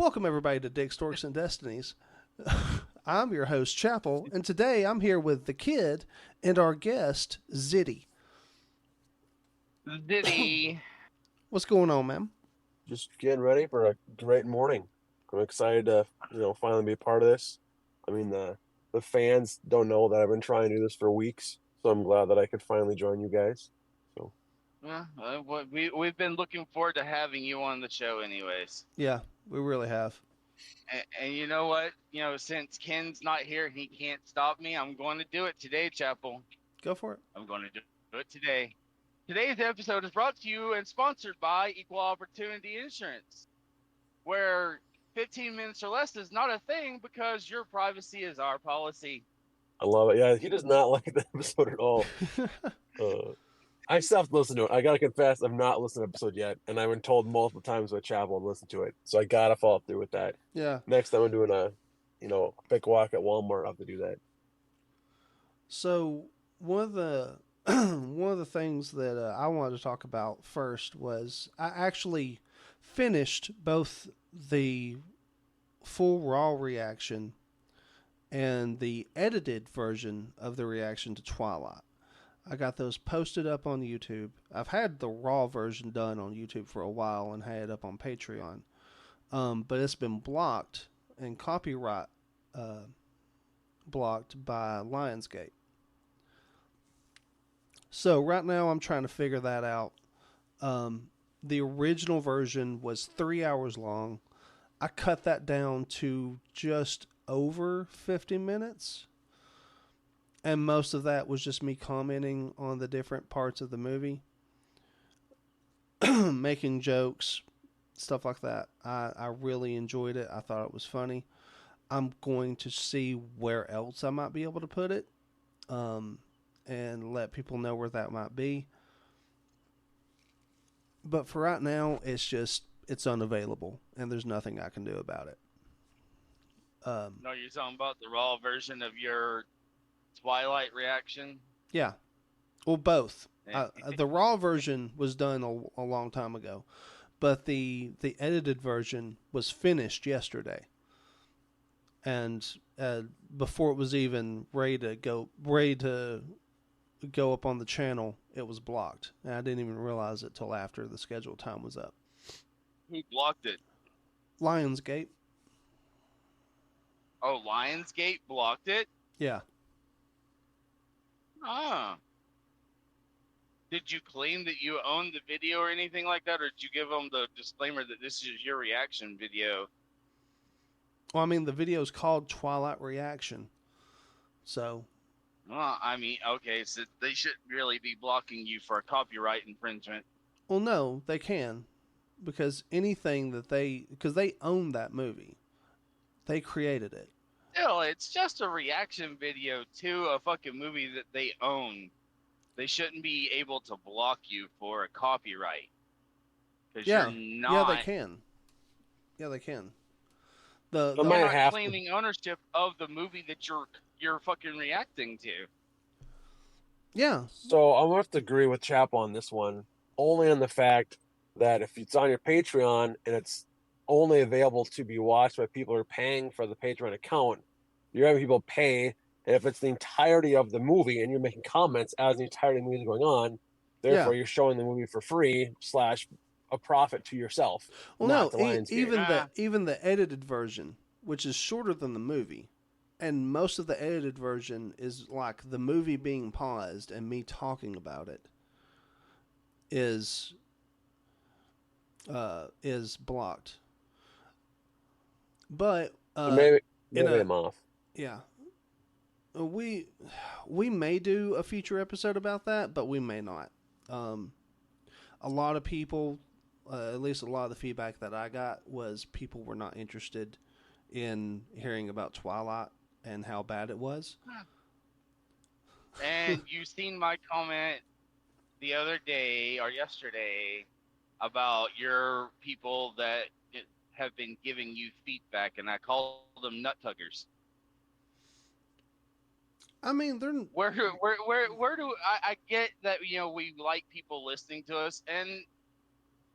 Welcome, everybody, to Dick Storks and Destinies. I'm your host, Chapel, and today I'm here with the kid and our guest, Zitty. Diddy. What's going on, man? Just getting ready for a great morning. I'm excited to, finally be a part of this. I mean, the fans don't know that I've been trying to do this for weeks, so I'm glad that I could finally join you guys. So, We've been looking forward to having you on the show, anyways. Yeah, we really have. And you know what? Since Ken's not here, he can't stop me. I'm going to do it today, Chapel. Go for it. I'm going to do it today. Today's episode is brought to you and sponsored by Equal Opportunity Insurance, where 15 minutes or less is not a thing because your privacy is our policy. I love it. Yeah, he does not like the episode at all. I still have to listen to it. I gotta confess, I've not listened to the episode yet, and I've been told multiple times by Chapel to listen to it. So I gotta follow through with that. Yeah. Next time I'm doing a quick walk at Walmart, I'll have to do that. So one of the things that I wanted to talk about first was I actually finished both the full raw reaction and the edited version of the reaction to Twilight. I got those posted up on YouTube. I've had the raw version done on YouTube for a while and had it up on Patreon, but it's been blocked and copyright blocked by Lionsgate. So right now I'm trying to figure that out. The original version was 3 hours long. I cut that down to just over 50 minutes. And most of that was just me commenting on the different parts of the movie, making jokes, stuff like that. I really enjoyed it. I thought it was funny. I'm going to see where else I might be able to put it, and let people know where that might be. But for right now, it's unavailable, and there's nothing I can do about it. No, you're talking about the raw version of your Twilight reaction? Yeah. Well, both. The raw version was done a long time ago, but the edited version was finished yesterday, and before it was even ready to go up on the channel, it was blocked, and I didn't even realize it till after the scheduled time was up. Who blocked it? Lionsgate. Oh, Lionsgate blocked it? Yeah. Ah. Did you claim that you owned the video or anything like that, or did you give them the disclaimer that this is your reaction video? Well, I mean, the video is called Twilight Reaction, so. Well, I mean, okay, so they shouldn't really be blocking you for a copyright infringement. Well, no, they can, because anything that because they own that movie, they created it. Still, it's just a reaction video to a fucking movie that they own. They shouldn't be able to block you for a copyright. Yeah, you're not, yeah, they can. Yeah, they can. You're not claiming ownership of the movie that you're fucking reacting to. Yeah. So I'm gonna have to agree with Chapel on this one, only on the fact that if it's on your Patreon and it's only available to be watched by people who are paying for the Patreon account, you're having people pay, and if it's the entirety of the movie and you're making comments as the entirety of the movie is going on, therefore you're showing the movie for free / a profit to yourself. Well, no, even the edited version, which is shorter than the movie, and most of the edited version is like the movie being paused and me talking about it, is blocked. But maybe I'm off. Yeah, we may do a future episode about that, but we may not. A lot of people, at least a lot of the feedback that I got was people were not interested in hearing about Twilight and how bad it was. And you seen my comment the other day or yesterday about your people that have been giving you feedback, and I call them nut tuggers. I mean, they're where do I get that we like people listening to us and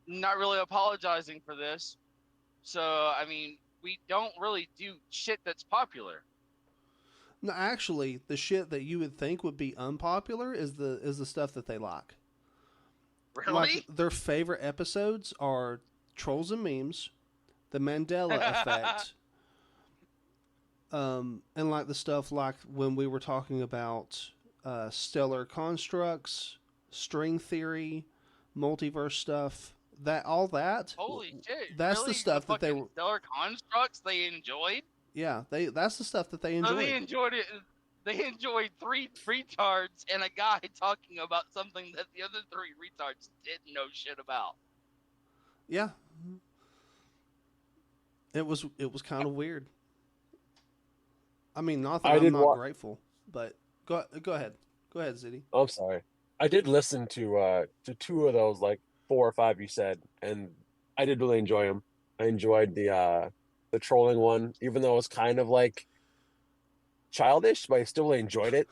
not really apologizing for this. So I mean, we don't really do shit that's popular. No, actually, the shit that you would think would be unpopular is the stuff that they like. Like Really? their favorite episodes are Trolls and Memes, The Mandela Effect, and like the stuff like when we were talking about stellar constructs, string theory, multiverse stuff. That all that Holy shit! that's the Really? The stuff that they fucking were. stellar constructs they enjoyed? Yeah, that's the stuff that they So they enjoyed. enjoyed it. They enjoyed three retards and a guy talking about something that the other three retards didn't know shit about. Yeah, it was kind of weird. I mean, not that I I'm did not wa- grateful, but go ahead, Ziddy. I'm sorry. I did listen to two of those, like four or five you said, and I did really enjoy them. I enjoyed the trolling one, even though it was kind of like childish, but I still really enjoyed it.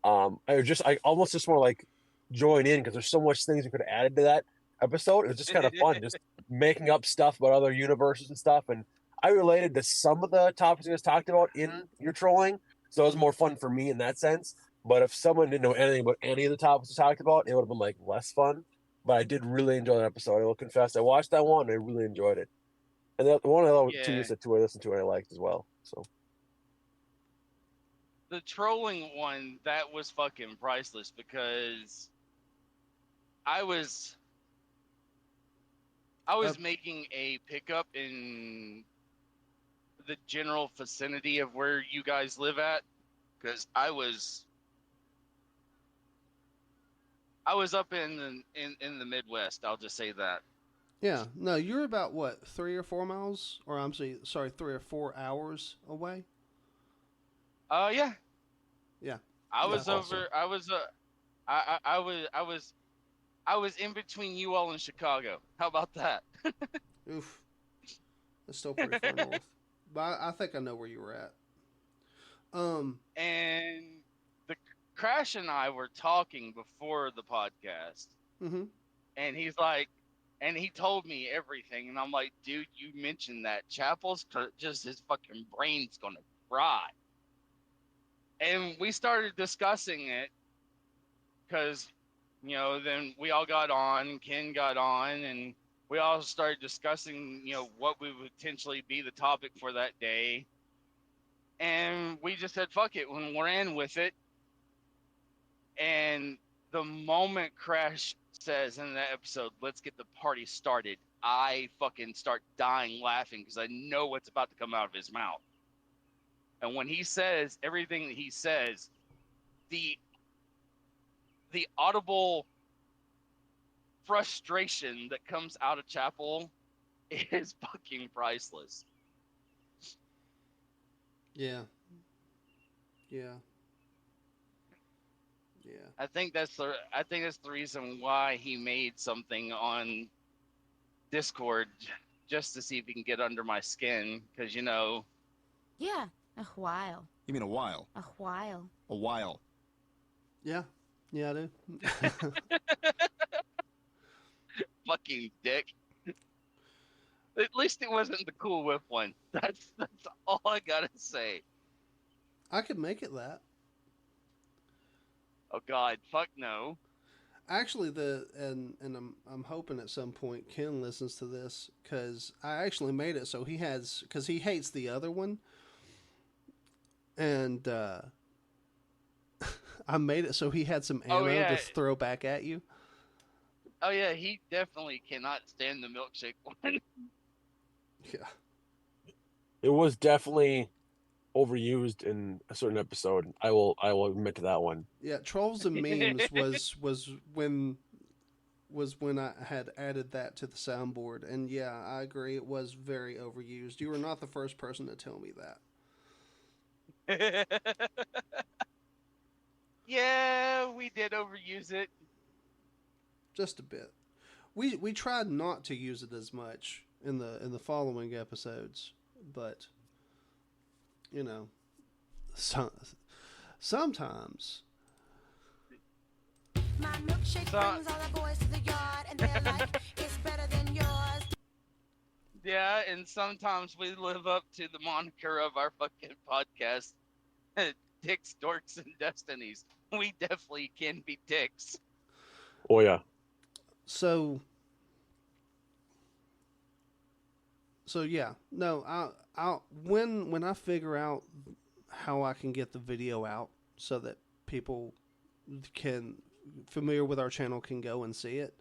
I almost just want to like join in because there's so much things you could have added to that episode. It was just kind of fun, just making up stuff about other universes and stuff. And I related to some of the topics you guys talked about in your trolling, so it was more fun for me in that sense. But if someone didn't know anything about any of the topics we talked about, it would have been like less fun. But I did really enjoy that episode. I will confess, I watched that one and I really enjoyed it. And the one of the two you Yeah, said two I listened to and I liked as well. So the trolling one that was fucking priceless because I was I Uh, was making a pickup in the general vicinity of where you guys live at because I was up in the Midwest. I'll just say that. yeah, no, you're about what 3 or 4 miles, or I'm sorry, 3 or 4 hours away. Yeah, Yeah, I yeah, was over. I was I was in between you all and Chicago. How about that? oof, that's still pretty far north, but I think I know where you were at. Um, And the Crash and I were talking before the podcast, mm-hmm. and he's like, and he told me everything, and I'm like, dude, you mentioned that Chapel's just his fucking brain's gonna fry. And we started discussing it because, then we all got on, Ken got on, and we all started discussing, what we would potentially be the topic for that day. And we just said, fuck it, when we're in with it. And the moment Crash says in that episode, let's get the party started, I fucking start dying laughing because I know what's about to come out of his mouth. And when he says everything that he says, the audible frustration that comes out of Chapel is fucking priceless. Yeah, yeah, yeah. I think that's the reason why he made something on Discord just to see if he can get under my skin because Yeah, a while. You mean a while? A while. A while. Yeah, yeah, I do. fucking dick. At least it wasn't the Cool Whip one. That's all I gotta say. I could make it that. Oh God, fuck no. Actually, and I'm hoping at some point Ken listens to this because I actually made it so he has because he hates the other one, and I made it so he had some ammo to throw back at you. Oh yeah, he definitely cannot stand the milkshake one. Yeah. it was definitely overused in a certain episode. I will admit to that one. Yeah, Trolls and Memes was when I had added that to the soundboard, and yeah, I agree, it was very overused. You were not the first person to tell me that. Yeah, we did overuse it. Just a bit. We tried not to use it as much in the following episodes, but sometimes. My milkshake brings all the boys to the yard, and they're like, it's better than yours. Yeah, and sometimes we live up to the moniker of our fucking podcast, Dicks, Dorks, and Destinies. We definitely can be dicks. Oh yeah. So yeah, no, I'll when I figure out how I can get the video out so that people can familiar with our channel can go and see it,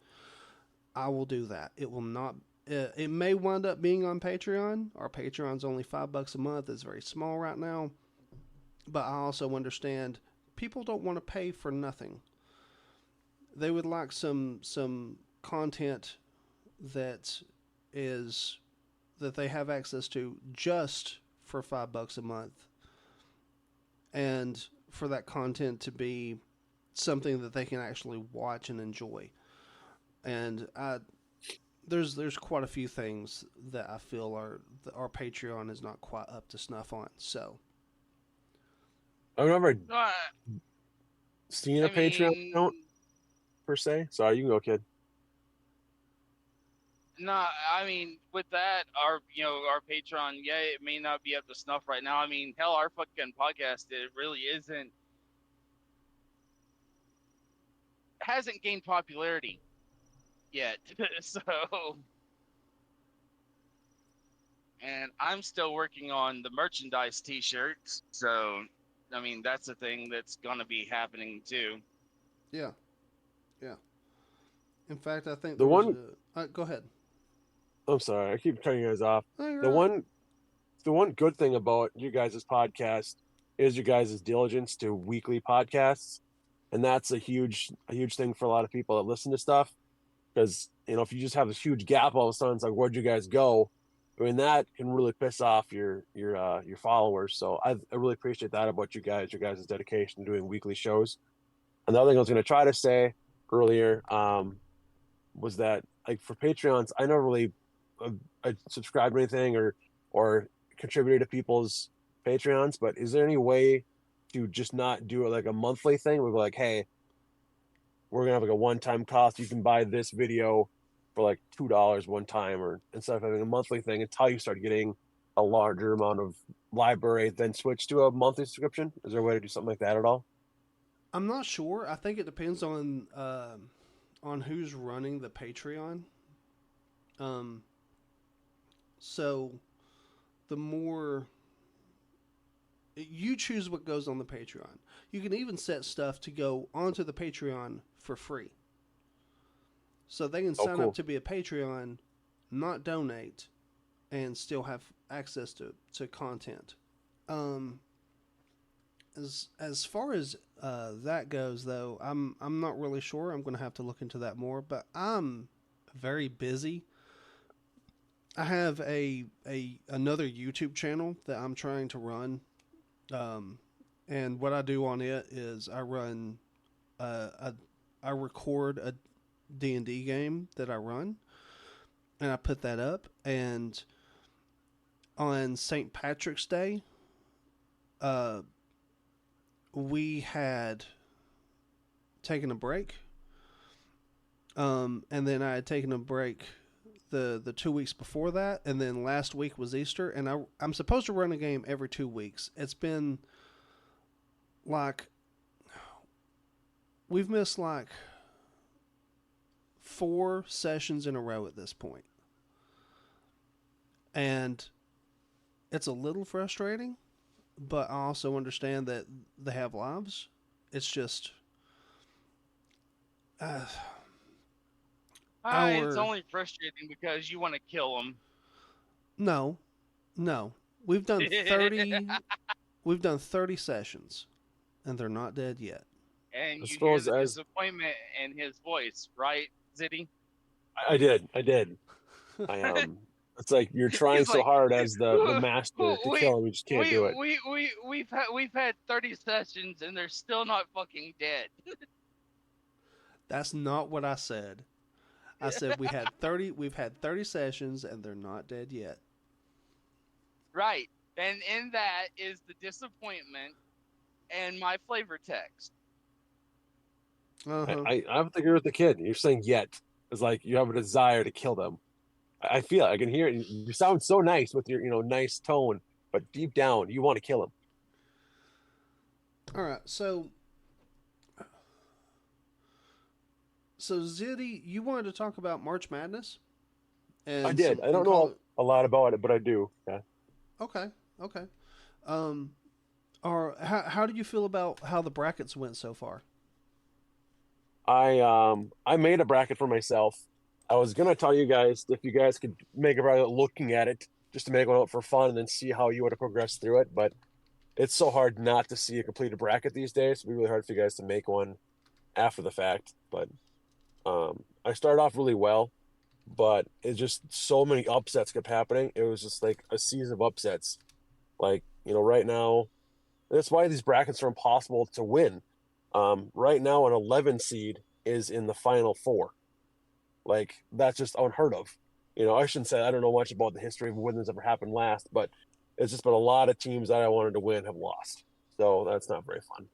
I will do that. It will not. It may wind up being on Patreon. Our Patreon's only $5 a month. It's very small right now, but I also understand people don't want to pay for nothing. They would like some content that is that they have access to just for $5 a month, and for that content to be something that they can actually watch and enjoy. And there's quite a few things that I feel our Patreon is not quite up to snuff on. So I've never Uh, seen I a Patreon mean, account per se. Sorry, you can go, kid. no, I mean, with that, our Patreon, yeah, it may not be up to snuff right now. I mean, hell, our fucking podcast, it really hasn't gained popularity yet. So, and I'm still working on the merchandise T-shirts. So, I mean, that's a thing that's gonna be happening too. yeah, yeah. In fact, I think The there was one a. Go ahead. I'm sorry, I keep cutting you guys off. Oh, you're The right. one good thing about you guys' podcast is you guys' diligence to weekly podcasts. And that's a huge thing for a lot of people that listen to stuff. Because, if you just have this huge gap all of a sudden, it's like, where'd you guys go? I mean, that can really piss off your followers. So I really appreciate that about you guys, your guys' dedication to doing weekly shows. Another thing I was going to try to say earlier was that, like, for Patreons, I never really I subscribed to anything or contributed to people's Patreons. But is there any way to just not do it like a monthly thing? We're like, hey, we're gonna have like a one-time cost. You can buy this video for like $2 one time, or instead of having a monthly thing until you start getting a larger amount of library, then switch to a monthly subscription. Is there a way to do something like that at all? I'm not sure. I think it depends on who's running the Patreon. Um, so the more you choose what goes on the Patreon, you can even set stuff to go onto the Patreon for free. So they can Oh, sign up cool. to be a Patreon, not donate, and still have access to content. Um, as far as that goes, though, I'm not really sure. I'm going to have to look into that more. But I'm very busy. I have a another YouTube channel that I'm trying to run, and what I do on it is I run I record a D&D game that I run, and I put that up. And on St. Patrick's Day, uh, we had taken a break, and then I had taken a break the 2 weeks before that, and then last week was Easter, and I'm supposed to run a game every 2 weeks. It's been like we've missed like 4 sessions in a row at this point, and it's a little frustrating, but I also understand that they have lives. It's just uh, It's our only frustrating because you want to kill them. no, no. We've done 30 we've done 30 sessions, and they're not dead yet. And I you hear suppose the as disappointment in his voice, right, Zitty? I did. It's like you're trying He's so like, hard as the master to we kill him, you just can't do it. we've had 30 sessions and they're still not fucking dead. That's not what I said. I said we've had 30 sessions and they're not dead yet. Right. And in that is the disappointment and my flavor text. Uh-huh. I have to agree with the kid. You're saying yet. It's like you have a desire to kill them. I feel it. I can hear it. You sound so nice with your nice tone, but deep down you want to kill him. All right, so Ziddy, you wanted to talk about March Madness I and did. some I and don't call know it. a lot about it, but I do. Yeah. Okay, okay. Um, or how do you feel about how the brackets went so far? I made a bracket for myself. I was gonna tell you guys if you guys could make a bracket looking at it just to make one up for fun and then see how you would have progressed through it. But it's so hard not to see a completed bracket these days. It'd be really hard for you guys to make one after the fact. But I started off really well, but it's just so many upsets kept happening. It was just like a season of upsets. Like, right now, that's why these brackets are impossible to win. Right now, an 11 seed is in the final four. Like, that's just unheard of. I shouldn't say I don't know much about the history of when this ever happened last, but it's just been a lot of teams that I wanted to win have lost. So that's not very fun.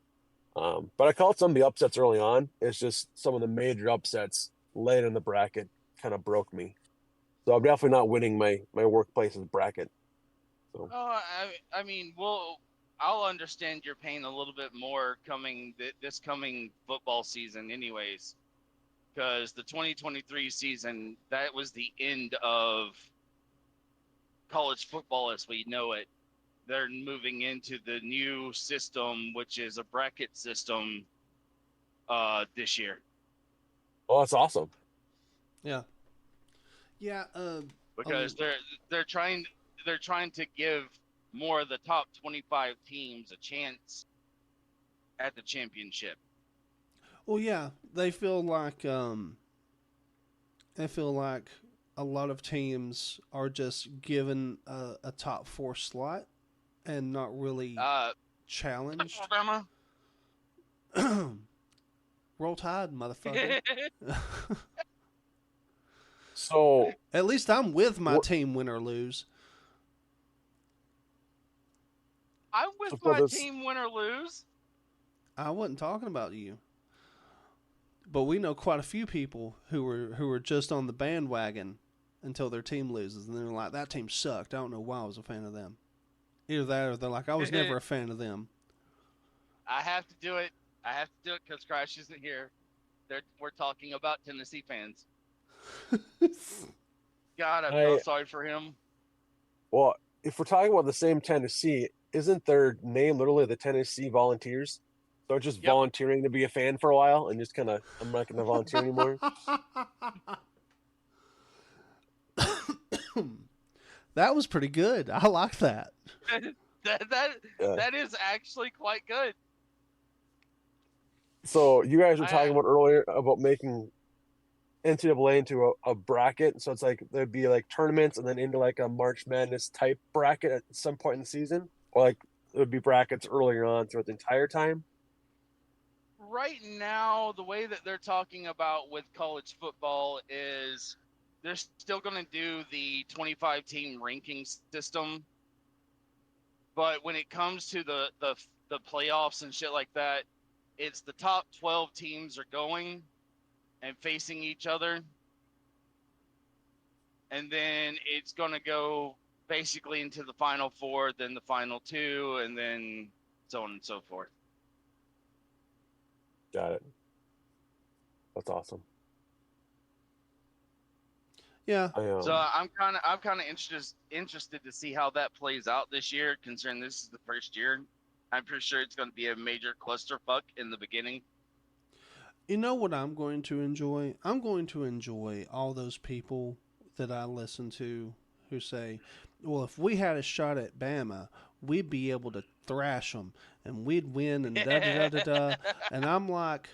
But I called some of the upsets early on. It's just some of the major upsets late in the bracket kind of broke me. So I'm definitely not winning my workplace's bracket. So Oh, I mean, well, I'll understand your pain a little bit more this coming football season, anyways, because the 2023 season, that was the end of college football as we know it. They're moving into the new system, which is a bracket system, this year, oh, that's awesome. Yeah, yeah. because they're trying to give more of the top 25 teams a chance at the championship. Well, yeah. They feel like a lot of teams are just given a top four slot and not really challenged. Alabama. Roll Tide, motherfucker. So At least I'm with my what? team, win or lose. I'm with So for my this, team, win or lose. I wasn't talking about you, but we know quite a few people who were just on the bandwagon until their team loses, and they're like, "That team sucked. I don't know why I was a fan of them." Either that, or they're like, "I was never a fan of them." I have to do it. I have to do it because Crash isn't here. We're talking about Tennessee fans. God, I feel I sorry for him. well, if we're talking about the same Tennessee, isn't their name literally the Tennessee Volunteers? So just Yep. volunteering to be a fan for a while and just kind of I'm not going to volunteer anymore. That was pretty good. I like that. that Yeah. that is actually quite good. So you guys were I talking about earlier about making NCAA into a bracket. So it's like there'd be like tournaments and then into like a March Madness type bracket at some point in the season, or like it would be brackets earlier on throughout the entire time. right now the way that they're talking about with college football is they're still going to do the 25 team ranking system, but when it comes to the playoffs and shit like that, it's the top 12 teams are going and facing each other, and then it's going to go basically into the final four, then the final two, and then so on and so forth. Got it. That's awesome. Yeah. So I'm kind of interested to see how that plays out this year, considering this is the first year. I'm pretty sure it's going to be a major clusterfuck in the beginning. You know what I'm going to enjoy? I'm going to enjoy all those people that I listen to who say, well, if we had a shot at Bama, we'd be able to thrash them and we'd win and da da da da da. And I'm like,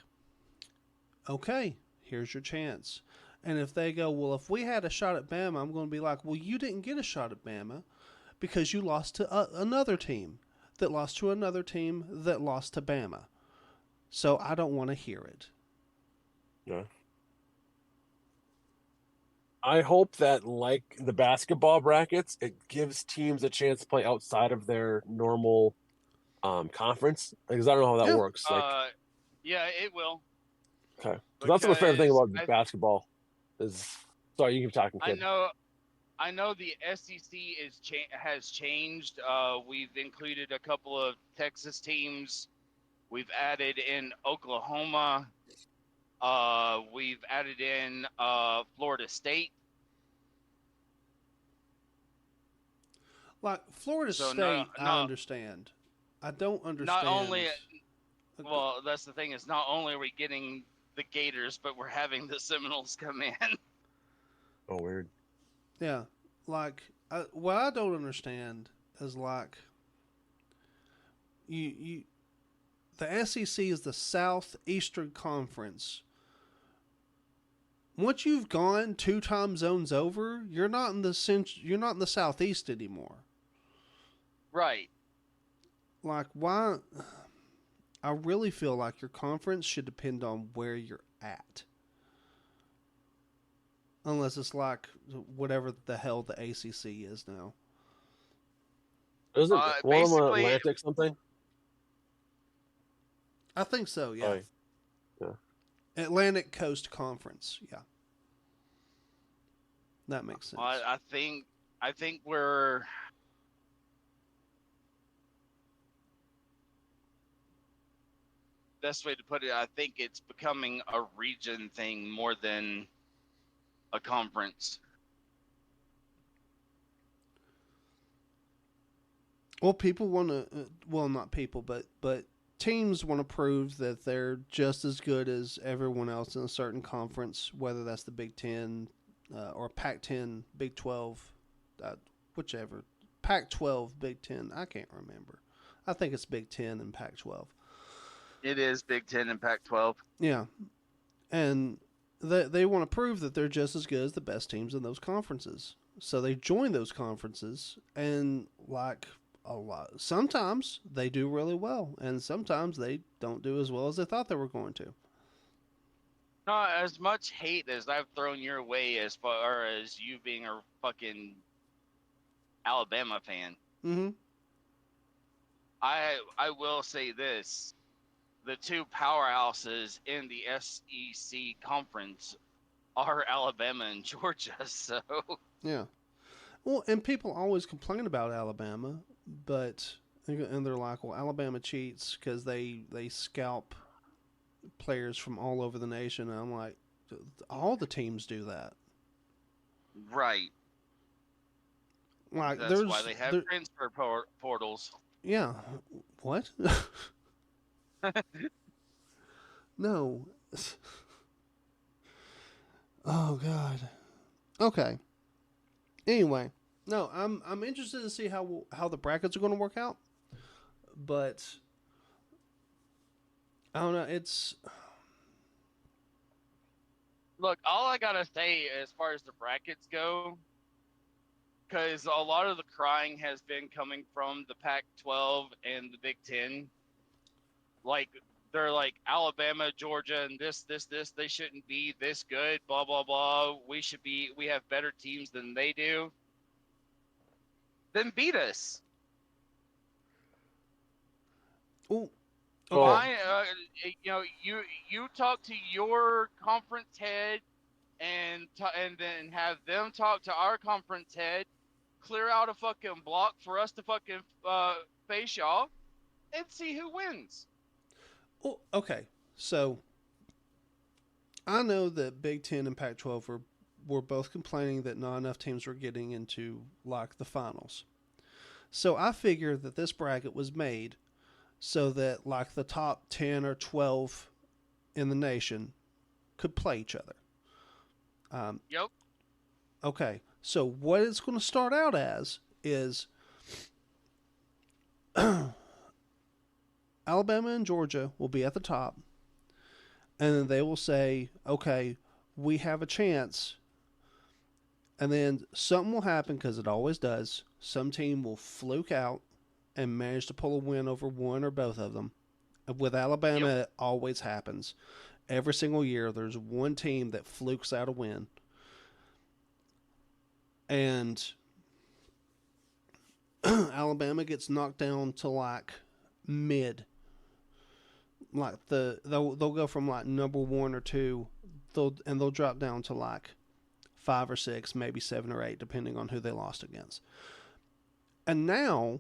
okay, here's your chance. And if they go, well, if we had a shot at Bama, I'm going to be like, well, you didn't get a shot at Bama because you lost to another team that lost to another team that lost to Bama. So I don't want to hear it. Yeah. I hope that, like the basketball brackets, it gives teams a chance to play outside of their normal conference. Because I don't know how that Yeah. works. Like, Yeah, it will. okay, so that's my favorite thing Because about basketball. Is sorry, you keep talking, I kid. know I know the SEC has changed. We've included a couple of Texas teams. We've added in Oklahoma. We've added in Florida State. Like Florida So State, I understand. I don't not only understand. well, that's the thing is not only are we getting the Gators, but we're having the Seminoles come in. Oh, weird. Yeah, like what I don't understand is like you the SEC is the Southeastern Conference. Once you've gone 2 time zones over, you're not in the Southeast anymore. Right. Like why? I really feel like your conference should depend on where you're at. Unless it's like whatever the hell the ACC is now. Isn't one of them Basically, Atlantic something? I think so, yeah. Oh, yeah. Atlantic Coast Conference, yeah. That makes sense. I think we're best way to put it. I think it's becoming a region thing more than a conference. Well, people want to. Well, not people, but teams want to prove that they're just as good as everyone else in a certain conference, whether that's the Big Ten or Pac-10, Big 12, whichever. Pac-12, Big Ten. I can't remember. I think it's Big Ten and Pac-12. It is Big Ten and Pac-12. Yeah, and they want to prove that they're just as good as the best teams in those conferences. So they join those conferences, and like a lot, sometimes they do really well, and sometimes they don't do as well as they thought they were going to. Not as much hate as I've thrown your way as far as you being a fucking Alabama fan. Mm-hmm. I will say this. The two powerhouses in the SEC conference are Alabama and Georgia, so Yeah. Well, and people always complain about Alabama, and they're like, well, Alabama cheats because they scalp players from all over the nation. And I'm like, all the teams do that. right. Like, That's why they have transfer portals. Yeah. What? No. Oh God. Okay. Anyway, no, I'm interested to see how the brackets are going to work out, but I don't know. It's Look, all I gotta say as far as the brackets go, because a lot of the crying has been coming from the Pac-12 and the Big Ten. Like they're like Alabama, Georgia, and this. They shouldn't be this good. Blah blah blah. We have better teams than they do. Then beat us. oh. Fine, you talk to your conference head, and then have them talk to our conference head. Clear out a fucking block for us to fucking face y'all, and see who wins. Well, okay, so I know that Big Ten and Pac-12 were both complaining that not enough teams were getting into like the finals. So I figured that this bracket was made so that like the top 10 or 12 in the nation could play each other. Yep. Okay, so what it's going to start out as is Alabama and Georgia will be at the top, and then they will say, okay, we have a chance. And then something will happen, because it always does. Some team will fluke out and manage to pull a win over one or both of them. With Alabama, It always happens. Every single year, there's one team that flukes out a win. And Alabama gets knocked down to like mid. Like they'll go from like number 1 or 2, they'll drop down to like 5 or 6, maybe 7 or 8, depending on who they lost against. And now,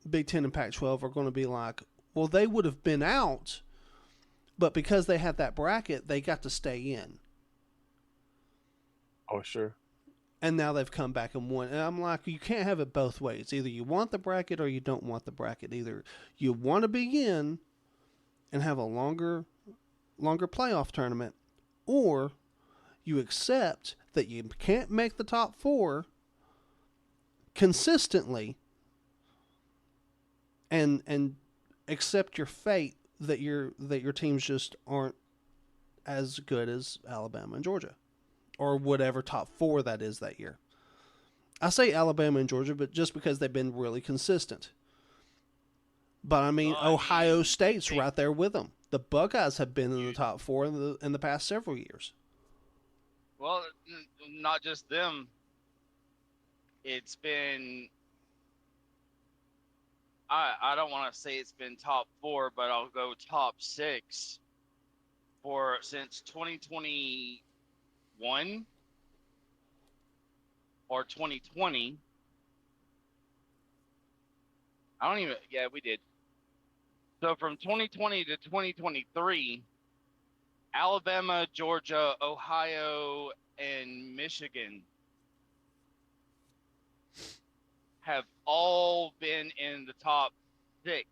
Big Ten and Pac-12 are going to be like, well, they would have been out, but because they had that bracket, they got to stay in. Oh, sure. And now they've come back and won. And I'm like, you can't have it both ways. Either you want the bracket or you don't want the bracket. Either you want to be in and have a longer playoff tournament, or you accept that you can't make the top 4 consistently and accept your fate that your teams just aren't as good as Alabama and Georgia, or whatever top 4 that is that year. I say Alabama and Georgia, but just because they've been really consistent. But I mean, Ohio State's right there with them. The Buckeyes have been in the top 4 in the past several years. Well, not just them. It's been, I don't want to say it's been top 4, but I'll go top 6 since 2021 or 2020. Yeah, we did. So from 2020 to 2023, Alabama, Georgia, Ohio, and Michigan have all been in the top 6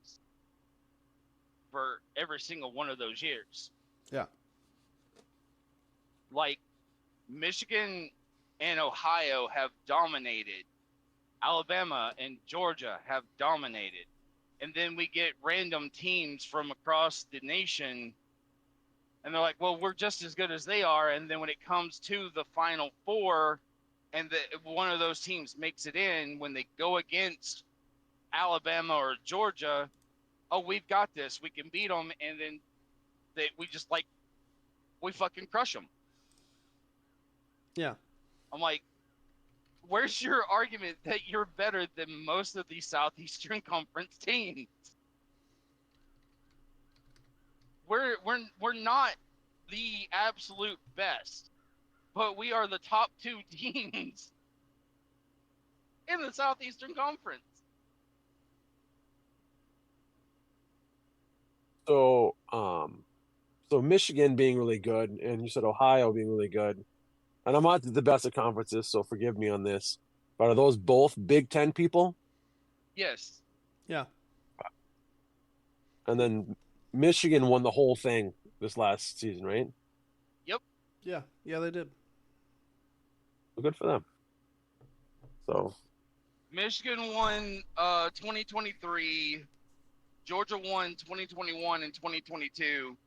for every single one of those years. Yeah. Like, Michigan and Ohio have dominated. Alabama and Georgia have dominated. And then we get random teams from across the nation, and they're like, well, we're just as good as they are. And then when it comes to the Final Four, and one of those teams makes it in, when they go against Alabama or Georgia, oh, we've got this. We can beat them. And then we fucking crush them. Yeah. I'm like, where's your argument that you're better than most of these Southeastern Conference teams? We're not the absolute best, but we are the top 2 teams in the Southeastern Conference. So, so Michigan being really good, and you said Ohio being really good, and I'm not the best at conferences, so forgive me on this. But are those both Big Ten people? Yes. Yeah. And then Michigan won the whole thing this last season, right? Yep. Yeah. Yeah, they did. Well, good for them. So Michigan won 2023. Georgia won 2021 and 2022.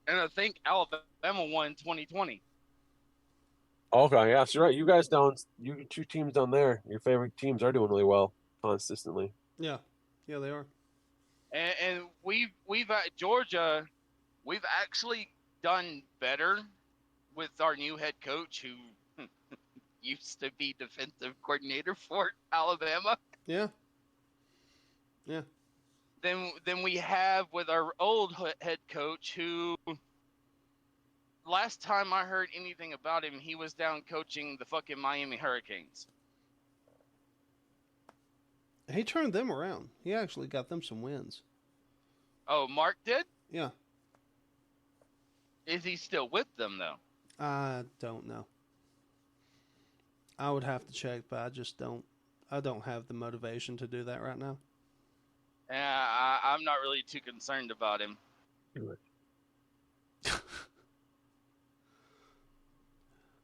And I think Alabama won 2020. okay, yeah, so you're right. You guys you 2 teams down there, your favorite teams are doing really well consistently. Yeah. Yeah, they are. And we've at Georgia, we've actually done better with our new head coach, who used to be defensive coordinator for Alabama. Yeah. Yeah. Than we have with our old head coach, who, last time I heard anything about him, he was down coaching the fucking Miami Hurricanes. He turned them around. He actually got them some wins. Oh, Mark did? Yeah. Is he still with them, though? I don't know. I would have to check, but I don't have the motivation to do that right now. I'm not really too concerned about him.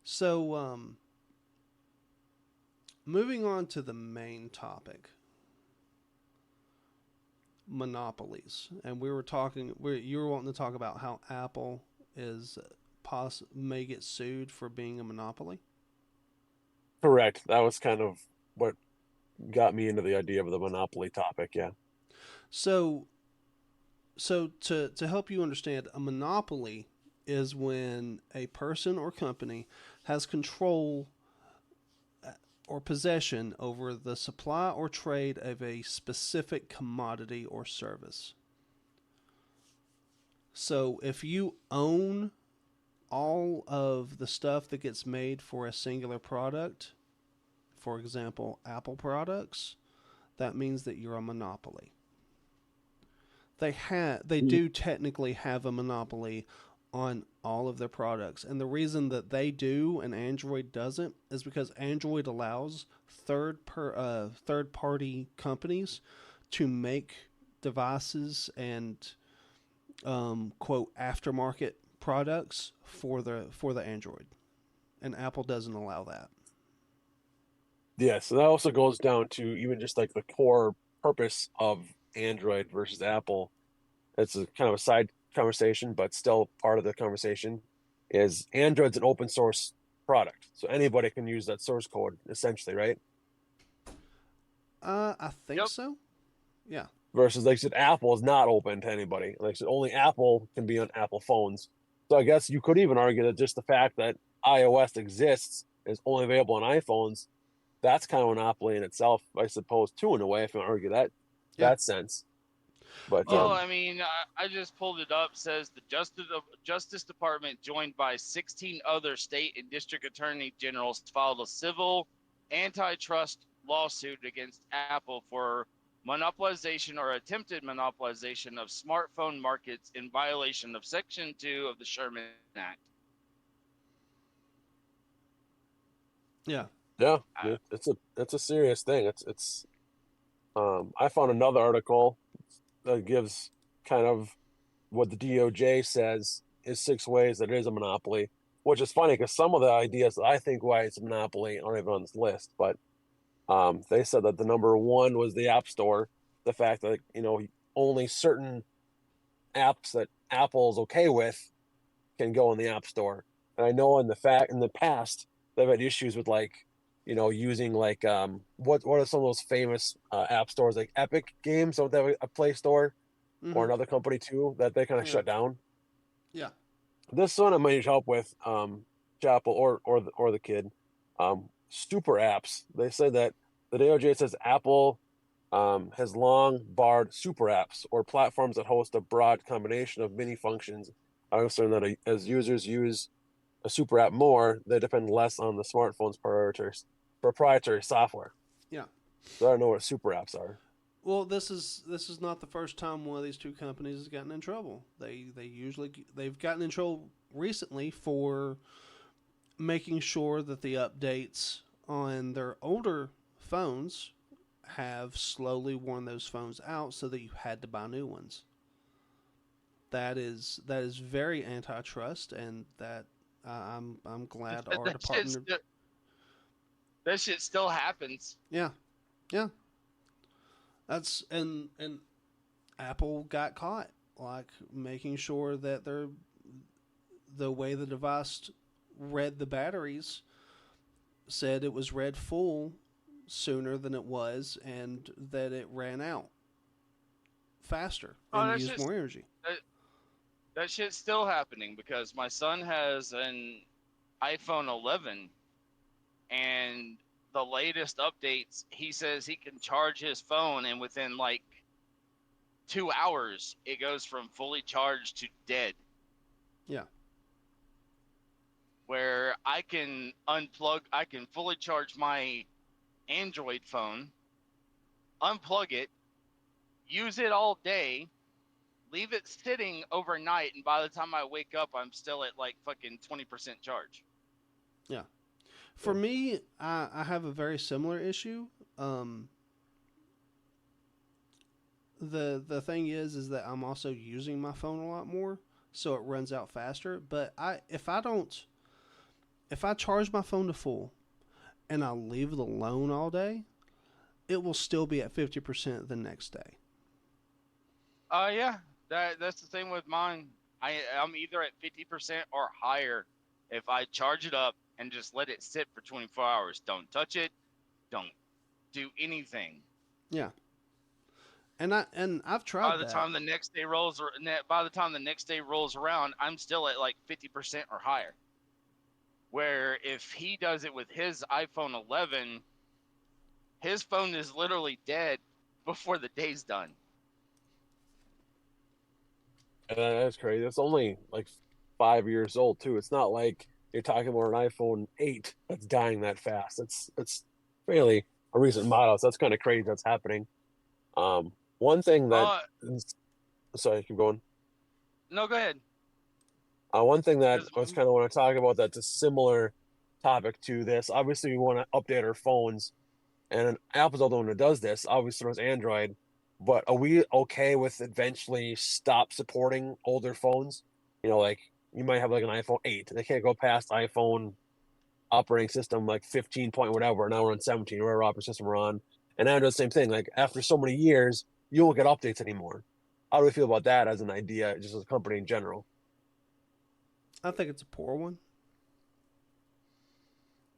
So, moving on to the main topic, monopolies, and you were wanting to talk about how Apple may get sued for being a monopoly. Correct. That was kind of what got me into the idea of the monopoly topic. Yeah. So to help you understand, a monopoly is when a person or company has control or possession over the supply or trade of a specific commodity or service. So if you own all of the stuff that gets made for a singular product, for example, Apple products, that means that you're a monopoly. They do technically have a monopoly on all of their products. And the reason that they do and Android doesn't is because Android allows third party companies to make devices and quote aftermarket products for the Android. And Apple doesn't allow that. Yeah, so that also goes down to even just like the core purpose of Android versus Apple. It's a kind of a side conversation, but still part of the conversation. Is Android's an open source product, so anybody can use that source code essentially, right? I think Yep. so. Yeah. Versus, like I said, Apple is not open to anybody. Like I said, only Apple can be on Apple phones. So I guess you could even argue that just the fact that iOS exists is only available on iPhones, that's kind of a monopoly in itself, I suppose, too, in a way, if you want to argue that sense. But Well, I mean, I just pulled it up. Says the Justice Department, joined by 16 other state and district attorney generals, filed a civil antitrust lawsuit against Apple for monopolization or attempted monopolization of smartphone markets in violation of Section 2 of the Sherman Act. Yeah. yeah, it's a serious thing. It's I found another article that gives kind of what the DOJ says is 6 ways that it is a monopoly, which is funny because some of the ideas that I think why it's a monopoly aren't even on this list. But they said that the number one was the App Store, the fact that only certain apps that Apple's okay with can go in the App Store. And I know in the past they've had issues with using what are some of those famous app stores like Epic Games, don't they have a Play Store or another company too that they kind of shut down? Yeah. This one I might need help with, Chapel or the kid. Super apps. They say that the DOJ says Apple has long barred super apps or platforms that host a broad combination of many functions. I understand that as users use a super app more, they depend less on the smartphone's proprietary software. Yeah. So I don't know what super apps are. Well, this is not the first time one of these two companies has gotten in trouble. They've gotten in trouble recently for making sure that the updates on their older phones have slowly worn those phones out, so that you had to buy new ones. That is very antitrust, and that I'm glad our department. That shit still happens. Yeah. That's and Apple got caught, like making sure that the way the device read the batteries said it was read full sooner than it was, and that it ran out faster and used more energy. That shit's still happening because my son has an iPhone 11, and the latest updates, he says he can charge his phone, and within like 2 hours, it goes from fully charged to dead. Yeah. Where I can fully charge my Android phone, unplug it, use it all day, leave it sitting overnight, and by the time I wake up, I'm still at like fucking 20% charge. Yeah. For me, I have a very similar issue. The thing is that I'm also using my phone a lot more, so it runs out faster. But if I charge my phone to full and I leave it alone all day, it will still be at 50% the next day. Yeah, that's the same with mine. I'm either at 50% or higher if I charge it up and just let it sit for 24 hours. Don't touch it. Don't do anything. Yeah. And I've tried By the time the next day rolls around, I'm still at like 50% or higher. Where if he does it with his iPhone 11, his phone is literally dead before the day's done. That's crazy. It's only like 5 years old too. It's not like you're talking about an iPhone 8 that's dying that fast. It's fairly a recent model, so that's kind of crazy that's happening. One thing that sorry, keep going. No, go ahead. One thing that 'Cause- I was kind of want to talk about that's a similar topic to this. Obviously, we want to update our phones, and Apple's the only one who does this. Obviously, there's Android, but are we okay with eventually stop supporting older phones? You know, like you might have like an iPhone 8. They can't go past iPhone operating system like 15 point whatever. Now we're on 17, whatever operating system we're on. And Android's the same thing. Like after so many years, you won't get updates anymore. How do we feel about that as an idea, just as a company in general? I think it's a poor one.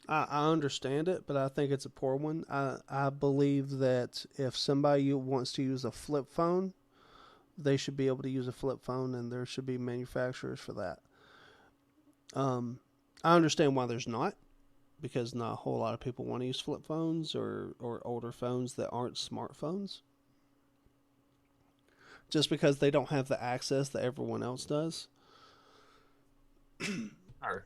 I understand it, but I think it's a poor one. I believe that if somebody wants to use a flip phone, they should be able to use a flip phone, and there should be manufacturers for that. I understand why there's not, because not a whole lot of people want to use flip phones or older phones that aren't smartphones. Just because they don't have the access that everyone else does. Sure.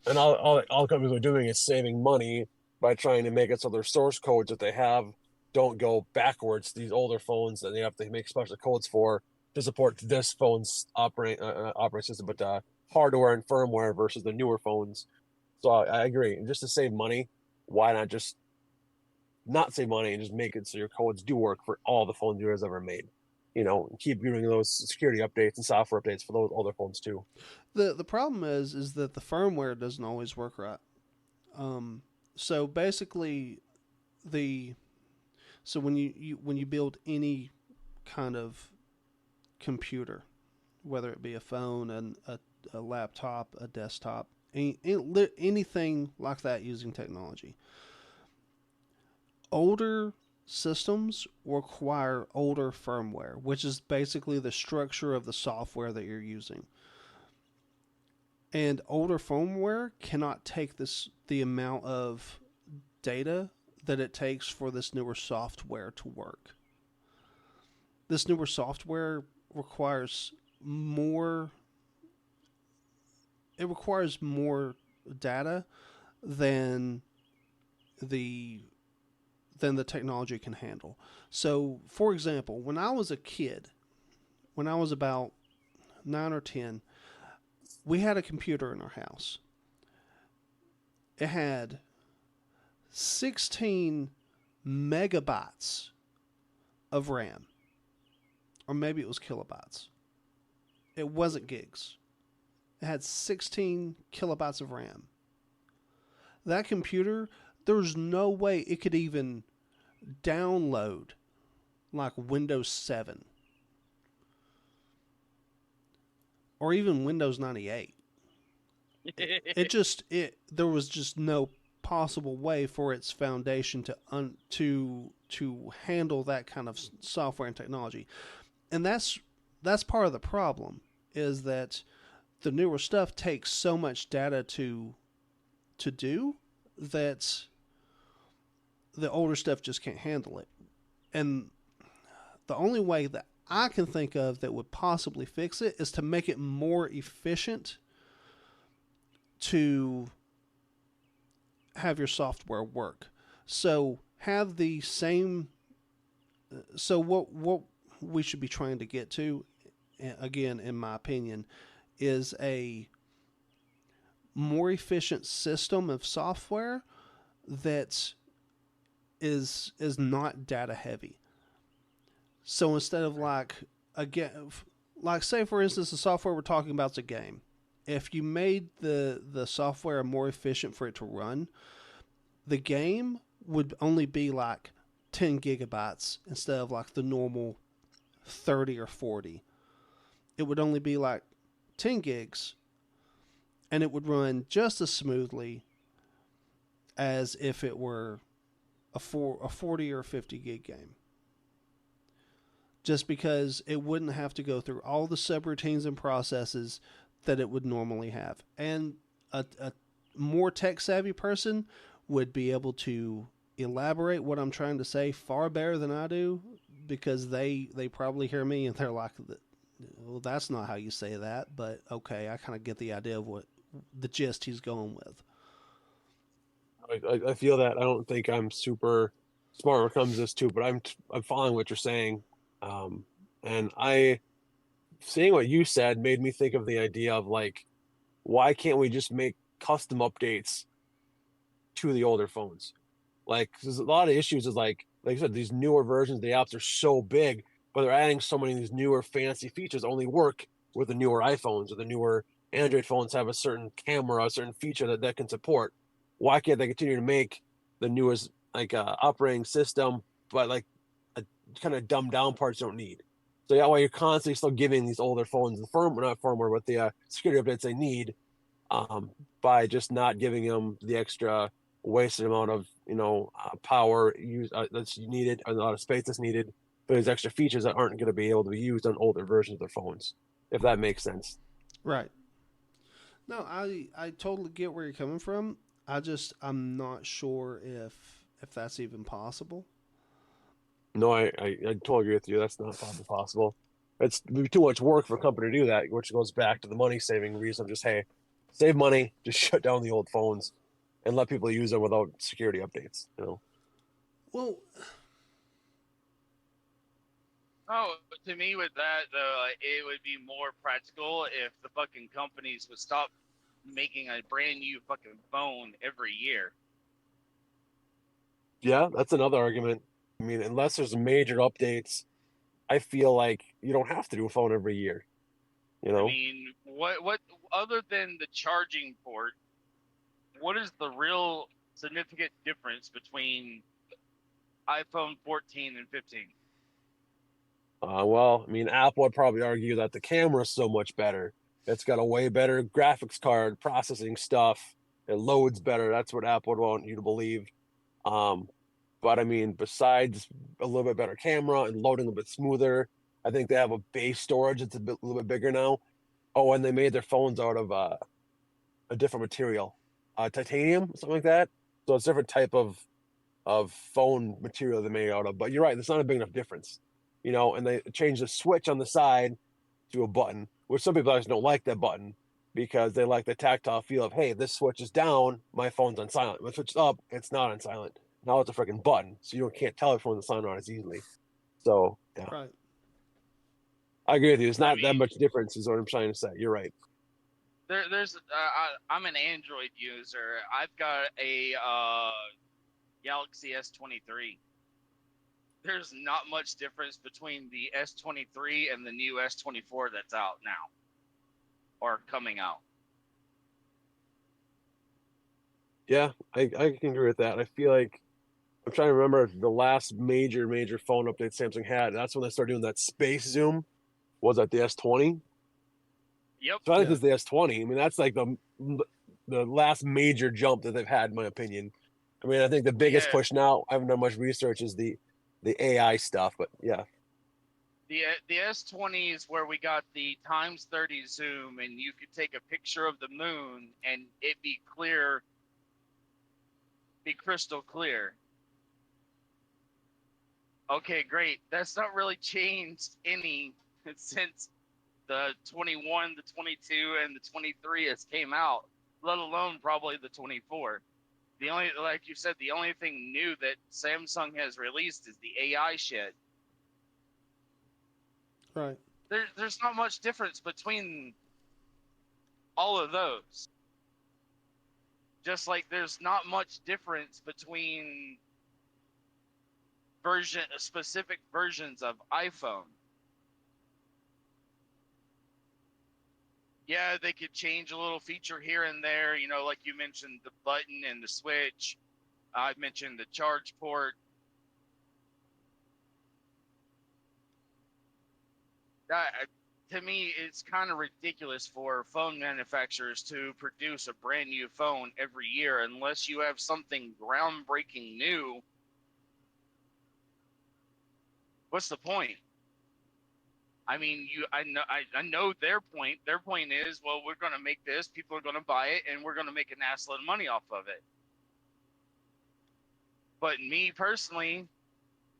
And all companies are doing is saving money by trying to make it so their source codes that they have don't go backwards to these older phones that they have to make special codes for to support this phone's operating system, but hardware and firmware versus the newer phones. So I agree. And just to save money, why not just not save money and just make it so your codes do work for all the phones you guys ever made? You know, keep doing those security updates and software updates for those older phones too. The problem is that the firmware doesn't always work right. So basically, so when you build any kind of computer, whether it be a phone and a laptop, a desktop, anything like that using technology, older systems require older firmware, which is basically the structure of the software that you're using. And older firmware cannot take the amount of data that it takes for this newer software to work. This newer software requires more. It requires more data than the technology can handle. So, for example, when I was a kid, when I was about 9 or 10, we had a computer in our house. It had 16 megabytes of RAM. Or maybe it was kilobytes. It wasn't gigs. It had 16 kilobytes of RAM. That computer, there was no way it could even download like Windows 7. Or even Windows 98. There was just no possible way for its foundation to handle that kind of software and technology. And that's part of the problem, is that the newer stuff takes so much data to do that the older stuff just can't handle it. And the only way that I can think of that would possibly fix it is to make it more efficient to have your software work. So have the same. So what we should be trying to get to, again, in my opinion, is a more efficient system of software that is not data heavy. So instead of like say for instance, the software we're talking about is a game. If you made the software more efficient for it to run, the game would only be like 10 gigabytes instead of like the normal 30 or 40. It would only be like 10 gigs, and it would run just as smoothly as if it were a 40 or 50 gig game. Just because it wouldn't have to go through all the subroutines and processes that it would normally have. And a more tech-savvy person would be able to elaborate what I'm trying to say far better than I do, because they probably hear me and they're like, well, that's not how you say that, but okay, I kind of get the idea of what the gist he's going with. I feel that. I don't think I'm super smart when it comes to this too, but I'm following what you're saying. Um, and I seeing what you said made me think of the idea of like, why can't we just make custom updates to the older phones? Like, there's a lot of issues. Is like I said, these newer versions of the apps are so big, but they're adding so many of these newer fancy features only work with the newer iPhones or the newer Android phones have a certain camera, a certain feature that can support. Why can't they continue to make the newest like operating system, but like a kind of dumbed down parts you don't need? So yeah, while you're constantly still giving these older phones the firmware, not firmware, but the security updates they need, um, by just not giving them the extra wasted amount of power that's needed, or a lot of space that's needed for these extra features that aren't going to be able to be used on older versions of their phones, if that makes sense. Right. No, I totally get where you're coming from. I'm not sure if that's even possible. No, I totally agree with you. That's not probably possible. It's too much work for a company to do that, which goes back to the money saving reason of just, hey, save money, just shut down the old phones and let people use them without security updates. Well, Oh, to me, with that though, it would be more practical if the fucking companies would stop making a brand new fucking phone every year. Yeah, that's another argument. I mean, unless there's major updates, I feel like you don't have to do a phone every year, you I know? mean, what other than the charging port, what is the real significant difference between iPhone 14 and 15? Well, I mean, Apple would probably argue that the camera is so much better. It's got a way better graphics card, processing stuff. It loads better. That's what Apple would want you to believe. Um, but I mean, besides a little bit better camera and loading a bit smoother, I think they have a base storage that's little bit bigger now. Oh, and they made their phones out of a different material, titanium, something like that. So it's a different type of phone material they made out of. But you're right, there's not a big enough difference, And they changed the switch on the side to a button, which some people actually don't like that button because they like the tactile feel of, hey, this switch is down, my phone's on silent. When it switches up, it's not on silent. Now it's a freaking button, so you can't tell if phone's on silent or not as easily. So yeah, right. I agree with you. It's I not that mean, much difference, is what I'm trying to say. You're right. I'm an Android user. I've got a Galaxy S23. There's not much difference between the S23 and the new S24 that's out now or coming out. Yeah, I can agree with that. I feel like I'm trying to remember the last major phone update Samsung had. That's when they started doing that space zoom. Was that the S20? Yep. So I think Yeah. it's the S20. I mean, that's like the last major jump that they've had, in my opinion. I mean, I think the biggest Yeah. push now, I haven't done much research, is the AI stuff. But yeah, The S20 is where we got the times 30 zoom, and you could take a picture of the moon and it be clear, be crystal clear. Okay, great. That's not really changed any since the 21, the 22, and the 23 has came out, let alone probably the 24. The only, like you said, the only thing new that Samsung has released is the AI shit. Right. There's not much difference between all of those. Just like there's not much difference between specific versions of iPhone. Yeah, they could change a little feature here and there, like you mentioned the button and the switch. I mentioned the charge port. That, to me, it's kind of ridiculous for phone manufacturers to produce a brand new phone every year unless you have something groundbreaking new. What's the point? I mean, I know their point. Their point is, well, we're going to make this, people are going to buy it, and we're going to make an assload of money off of it. But me personally,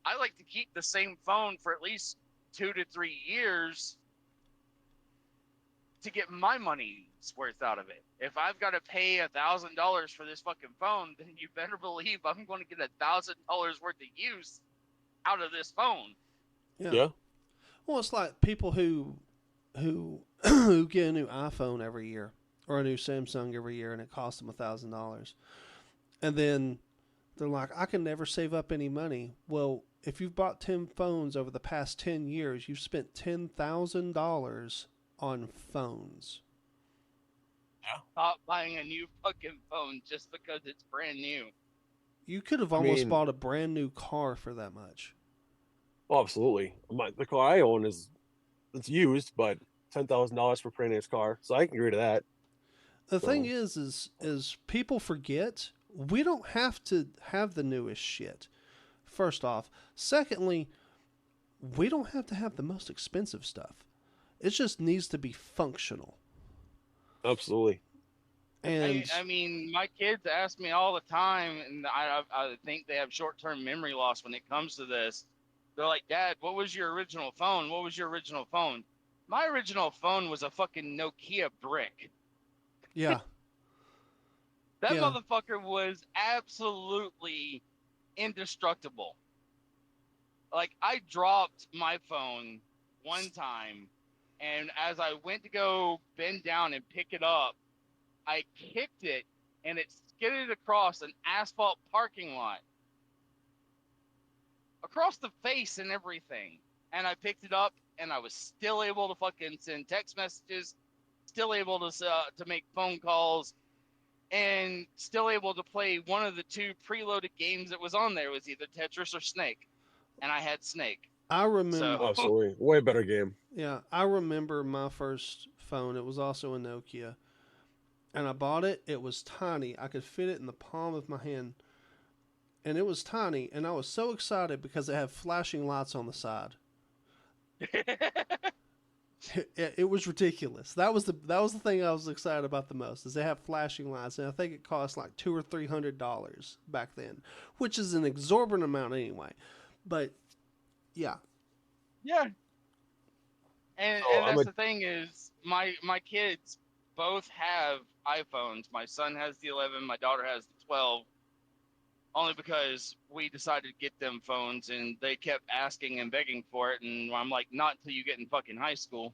I like to keep the same phone for at least 2 to 3 years to get my money's worth out of it. If I've got to pay $1,000 for this fucking phone, then you better believe I'm going to get $1,000 worth of use out of this phone. Yeah. Yeah. Well, it's like people who who get a new iPhone every year or a new Samsung every year, and it costs them $1,000, and then they're like, I can never save up any money. Well, if you've bought 10 phones over the past 10 years, you've spent $10,000 on phones. Stop buying a new fucking phone just because it's brand new. You could have almost bought a brand new car for that much. Oh, absolutely. The car I own it's used, but $10,000 for a brand new car, so I can agree to that. The thing is people forget we don't have to have the newest shit. First off, secondly, we don't have to have the most expensive stuff. It just needs to be functional. Absolutely. And I mean, my kids ask me all the time, and I think they have short-term memory loss when it comes to this. They're like, Dad, what was your original phone? What was your original phone? My original phone was a fucking Nokia brick. yeah, That Yeah. motherfucker was absolutely indestructible. Like, I dropped my phone one time, and as I went to go bend down and pick it up, I kicked it, and it skidded across an asphalt parking lot. Across the face and everything. And I picked it up, and I was still able to fucking send text messages, still able to make phone calls, and still able to play one of the two preloaded games that was on there. It was either Tetris or Snake. And I had Snake. I remember. So- Absolutely. Way better game. Yeah, I remember my first phone. It was also a Nokia, and I bought it. It was tiny. I could fit it in the palm of my hand, and it was tiny. And I was so excited because it had flashing lights on the side. It was ridiculous. That was the thing I was excited about the most. Is they have flashing lights, and I think it cost like $200 or $300 back then, which is an exorbitant amount anyway. But yeah, Yeah. And that's the thing is, my kids both have iPhones. My son has the 11, my daughter has the 12. Only because we decided to get them phones, and they kept asking and begging for it, and I'm like, not until you get in fucking high school.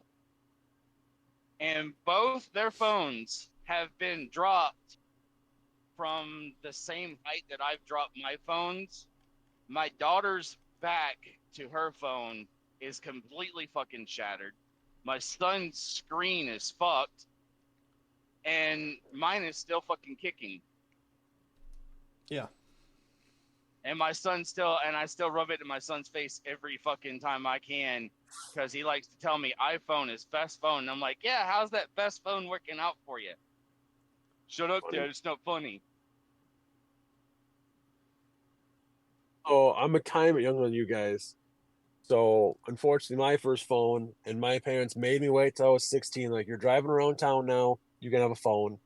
And both their phones have been dropped from the same height that I've dropped my phones. My daughter's back to her phone is completely fucking shattered. My son's screen is fucked, and mine is still fucking kicking. yeah. And my son I still rub it in my son's face every fucking time I can, because he likes to tell me iPhone is best phone. And I'm like, yeah, how's that best phone working out for you? Shut up, Funny. Dad. It's not funny. Oh, I'm a time younger than you guys. So unfortunately, my first phone, and my parents made me wait till I was 16. Like, you're driving around town now, you can have a phone.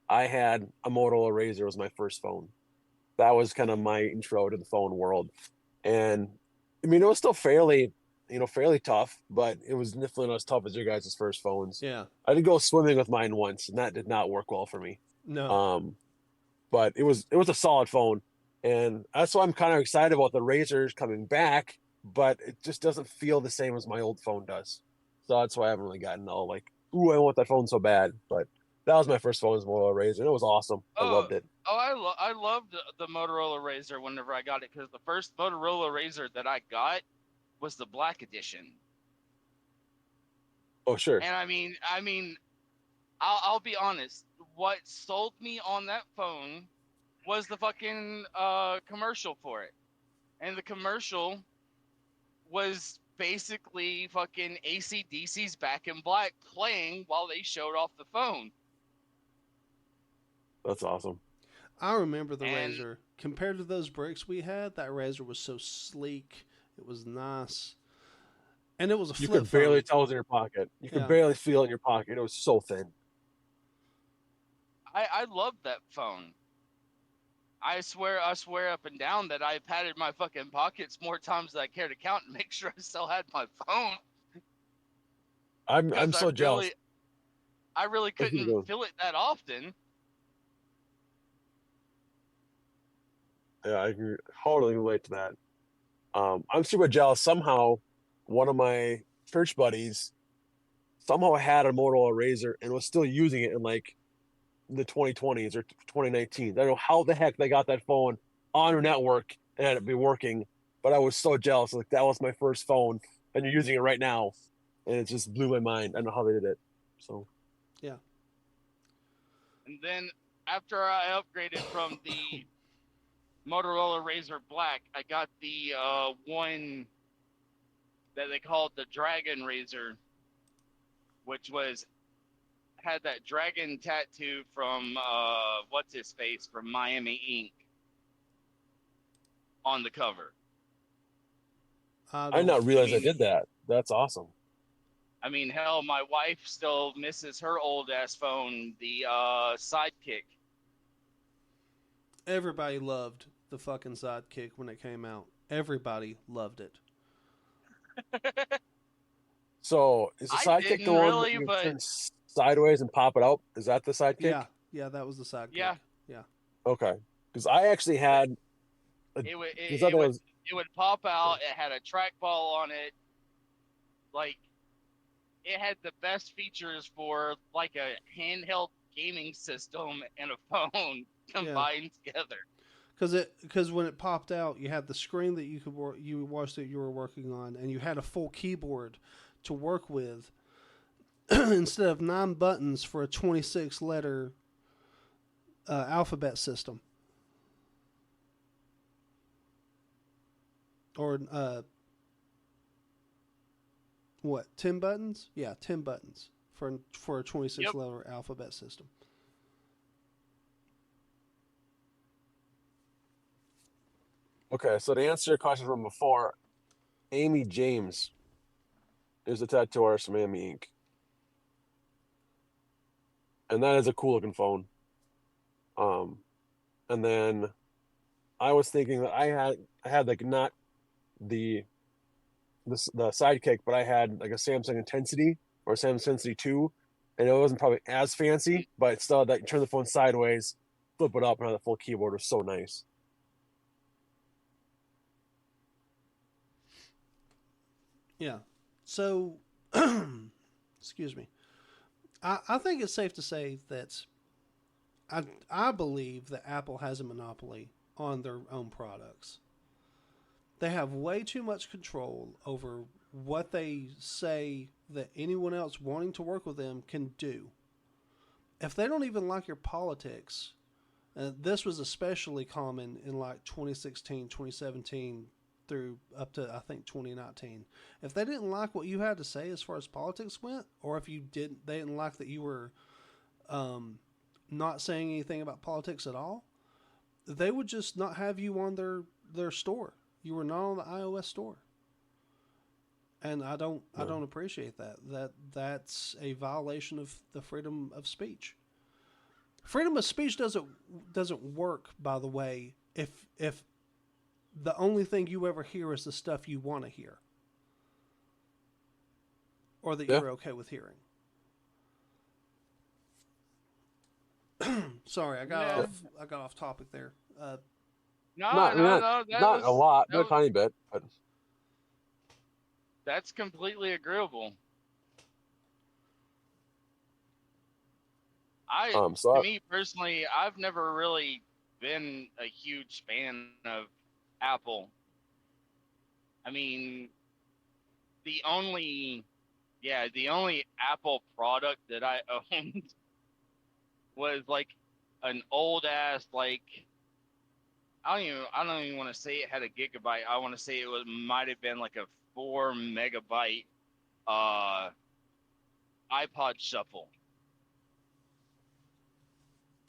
I had a Motorola Razr was my first phone. That was kind of my intro to the phone world. And I mean, it was still fairly tough, but it was definitely not as tough as your guys' first phones. Yeah. I did go swimming with mine once, and that did not work well for me. No. But it was a solid phone, and that's why I'm kind of excited about the Razrs coming back. But it just doesn't feel the same as my old phone does. So that's why I haven't really gotten all like, ooh, I want that phone so bad. But that was my first phone, was Motorola Razr, and it was awesome. I loved it. Oh, I loved the Motorola Razr whenever I got it, because the first Motorola Razr that I got was the Black Edition. Oh, sure. And I mean, I'll be honest. What sold me on that phone was the fucking commercial for it, and the commercial was basically fucking AC/DC's Back in Black playing while they showed off the phone. That's awesome. I remember the And- Razr. Compared to those bricks we had, that Razr was so sleek. It was nice. And it was a You flip could barely phone. tell it was in your pocket. You could Yeah. barely feel it in your pocket. It was so thin. I loved that phone. I swear up and down that I patted my fucking pockets more times than I care to count and make sure I still had my phone. I'm Because so jealous. I really Let's keep couldn't going. feel it that often. Yeah, I can totally relate to that. I'm super jealous. Somehow, one of my church buddies somehow had a Motorola Razr and was still using it in like the 2020s or 2019s. I don't know how the heck they got that phone on a network and had it be working, but I was so jealous. Like that was my first phone, and you're using it right now, and it just blew my mind. I don't know how they did it. So Yeah. And then after I upgraded from the Motorola Razr Black, I got the one that they called the Dragon Razr, which had that dragon tattoo from what's his face from Miami Ink on the cover. I I did don't. not I realize I mean, did that. That's awesome. hell, my wife still misses her old ass phone, the Sidekick. Everybody loved the fucking Sidekick when it came out. Everybody loved it. So is the I sidekick the didn't one that really, you but turn sideways and pop it out? Is that the sidekick? Yeah, that was the Sidekick. yeah, Yeah. Okay, because I actually had it would because that it would was it would pop out. It had a trackball on it. Like it had the best features for like a handheld gaming system and a phone Yeah. combined together. Because when it popped out, you had the screen that you watched that you were working on, and you had a full keyboard to work with instead of 9 buttons for a 26 letter alphabet system, or what, 10 buttons? Yeah, 10 buttons for a 26 Yep. letter alphabet system. okay. So to answer your question from before, Amy James is a tattoo artist from Miami Ink, and that is a cool looking phone. Um, and then I was thinking that I had like not the the sidekick, but I had like a Samsung Intensity or Samsung Intensity 2, and it wasn't probably as fancy, but still that you turn the phone sideways, flip it up, and have the full keyboard was so nice. Yeah. So, excuse me. I think it's safe to say that I believe that Apple has a monopoly on their own products. They have way too much control over what they say that anyone else wanting to work with them can do. If they don't even like your politics, this was especially common in like 2016, 2017 through up to I think 2019. If they didn't like what you had to say as far as politics went, or if they didn't like that you were um, not saying anything about politics at all, they would just not have you on their store. You were not on the iOS store, and I No. don't appreciate that. That's a violation of the freedom of speech. Freedom of speech doesn't work, by the way, if the only thing you ever hear is the stuff you want to hear or that Yeah. you're okay with hearing. Sorry, Yeah. I got off topic there. No, Not no, not no. not a lot, That but a was tiny bit. But that's completely agreeable. so To me personally, I've never really been a huge fan of Apple. I mean, the only, the only Apple product that I owned was like an old ass like I don't even want to say it had a gigabyte. I want to say might have been like a 4 megabyte uh iPod Shuffle.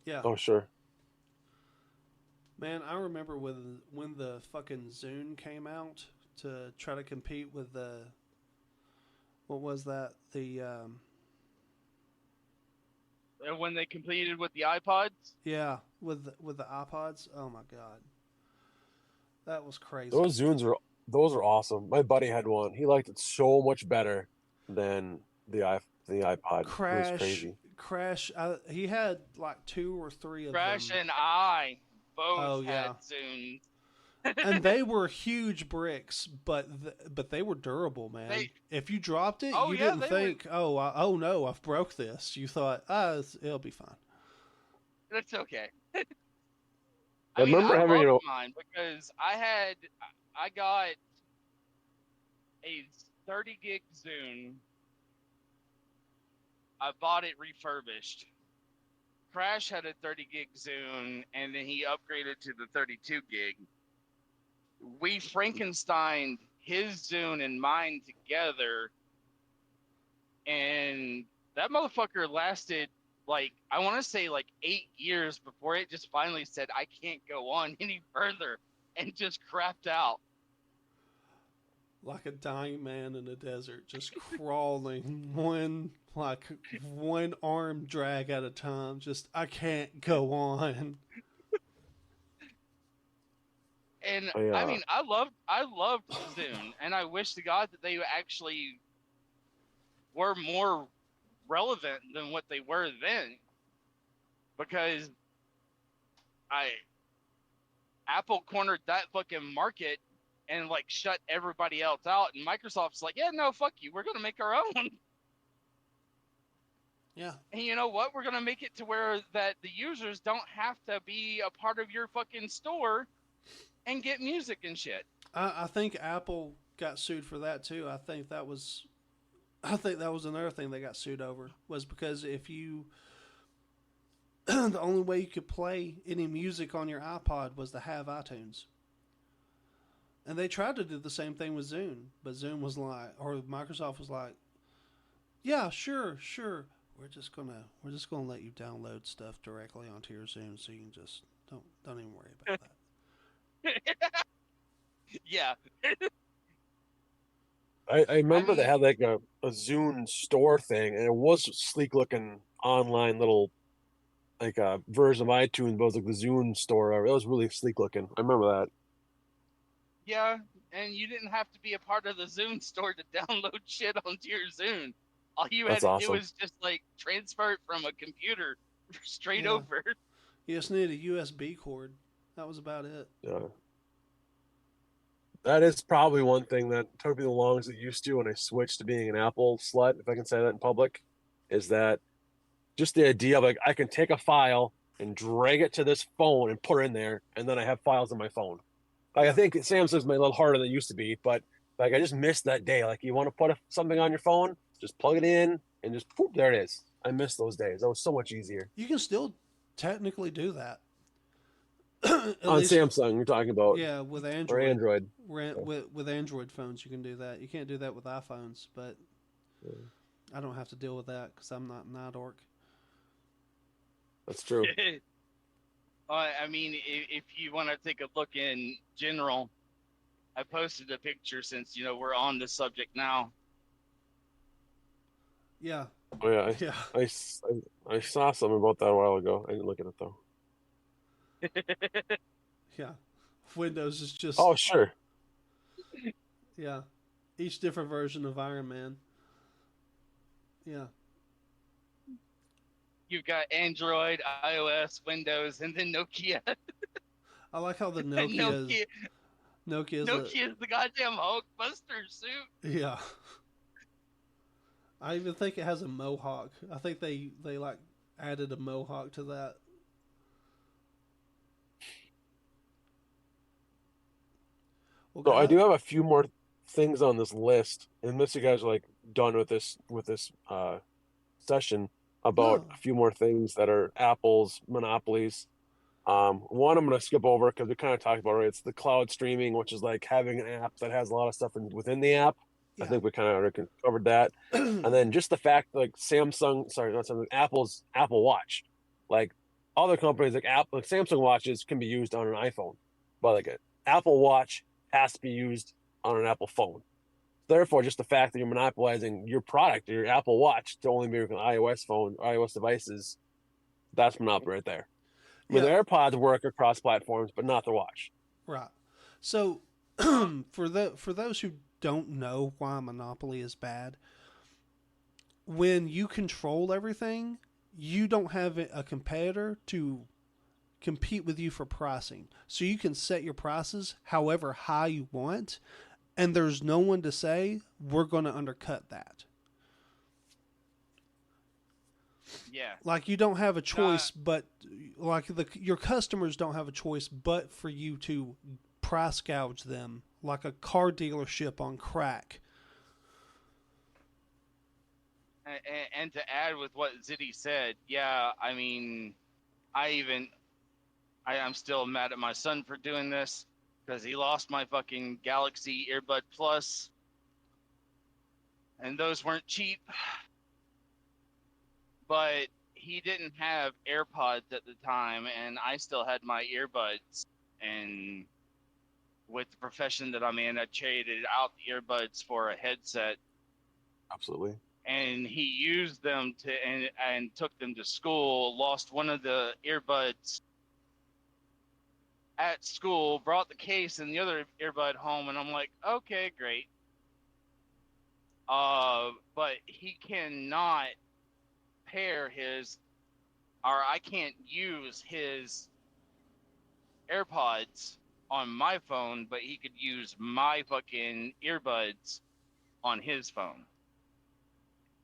Yeah, oh sure. man, I remember when the fucking Zune came out to try to compete with the what was that the And when they competed with the iPods, yeah with the iPods. Oh my god, that was crazy. Those are awesome. My buddy had one. He liked it so much better than the iPod. It was Crash crazy. Crash, he had like two or three of Crash them. and I both Oh yeah, had Zunes. and they were huge bricks, but they were durable, man. They, If you dropped it, oh you yeah, didn't they were. think, oh no, I've broke this. You thought, it'll be fine. That's okay. I I mean, remember I having, loved mine because I got a 30 gig Zune. I bought it refurbished. Crash had a 30 gig Zune, and then he upgraded to the 32 gig. We Frankensteined his Zune and mine together, and that motherfucker lasted like, I want to say like 8 years before it just finally said, I can't go on any further, and just crapped out. Like a dying man in a desert, just crawling one arm drag at a time. Just I can't go on. And I I mean, I loved Zune, and I wish to God that they actually were more relevant than what they were then, because I Apple cornered that fucking market and like shut everybody else out, and Microsoft's like, yeah, no, fuck you, we're gonna make our own. Yeah. And you know what? We're gonna make it to where that the users don't have to be a part of your fucking store and get music and shit. I think Apple got sued for that too. I think that was another thing they got sued over, was because if you the only way you could play any music on your iPod was to have iTunes. And they tried to do the same thing with Zune, but Zune was like, or Microsoft was like, yeah, sure. We're just gonna let you download stuff directly onto your Zune, so you can just don't even worry about that. Yeah. I remember they mean, had like a Zune store thing, and it was sleek looking online little like a version of iTunes, but it was like the Zune store. It was really sleek looking. I remember that. yeah, and you didn't have to be a part of the Zune store to download shit onto your Zune. All you had That's to do awesome. was just like transfer it from a computer straight Yeah. over. You just needed a USB cord. That was about it. Yeah. That is probably one thing that took me the longest it used to when I switched to being an Apple slut, if I can say that in public, is that just the idea of like I can take a file and drag it to this phone and put it in there, and then I have files on my phone. Like I think Samsung's made a little harder than it used to be, but like I just missed that day. Like you want to put something on your phone, just plug it in and just poof, there it is. I miss those days. That was so much easier. You can still technically do that. At On least, Samsung, you're talking about, yeah, with or Android. Android. With Android phones, you can do that. You can't do that with iPhones, but Yeah. I don't have to deal with that because I'm not an dork. That's true. I mean, if you want to take a look in general, I posted a picture since, you know, we're on the subject now. Yeah, Oh yeah, yeah. I saw something about that a while ago. I didn't look at it though. Yeah. Windows is just, Oh sure. yeah. Each different version of Iron Man. Yeah. You've got Android, iOS, Windows, and then Nokia. I like how the Nokia, Nokia's Nokia's the goddamn Hulkbuster suit. yeah. I even think it has a mohawk. I think they like added a mohawk to that. Well, So I do have a few more things on this list, unless you guys are like done with this session about No. a few more things that are Apple's monopolies. One I'm going to skip over because we kind of talked about it. It's the cloud streaming, which is like having an app that has a lot of stuff within the app. I Yeah. think we kind of already covered that. And then just the fact like Samsung, sorry, not Samsung, Apple's Apple Watch, like other companies like Apple, like Samsung watches can be used on an iPhone, but like an Apple Watch has to be used on an Apple phone. Therefore, just the fact that you're monopolizing your product, your Apple Watch, to only be on iOS phone, iOS devices, that's monopoly right there. I mean, Yeah. the AirPods work across platforms, but not the watch. Right. So for those who don't know why monopoly is bad, when you control everything, you don't have a competitor to compete with you for pricing. So you can set your prices however high you want, and there's no one to say we're going to undercut that. Yeah. Like you don't have a No, choice, but like your customers don't have a choice but for you to price gouge them like a car dealership on crack. and to add with what Ziddy said, yeah, I mean, I'm still mad at my son for doing this because he lost my fucking Galaxy Earbud Plus, and those weren't cheap. But he didn't have AirPods at the time, and I still had my earbuds. And with the profession that I'm in, I traded out the earbuds for a headset, Absolutely. and he used them and took them to school. Lost one of the earbuds at school, brought the case and the other earbud home, and I'm like, okay, great. But he cannot pair his, or I can't use his AirPods on my phone, but he could use my fucking earbuds on his phone.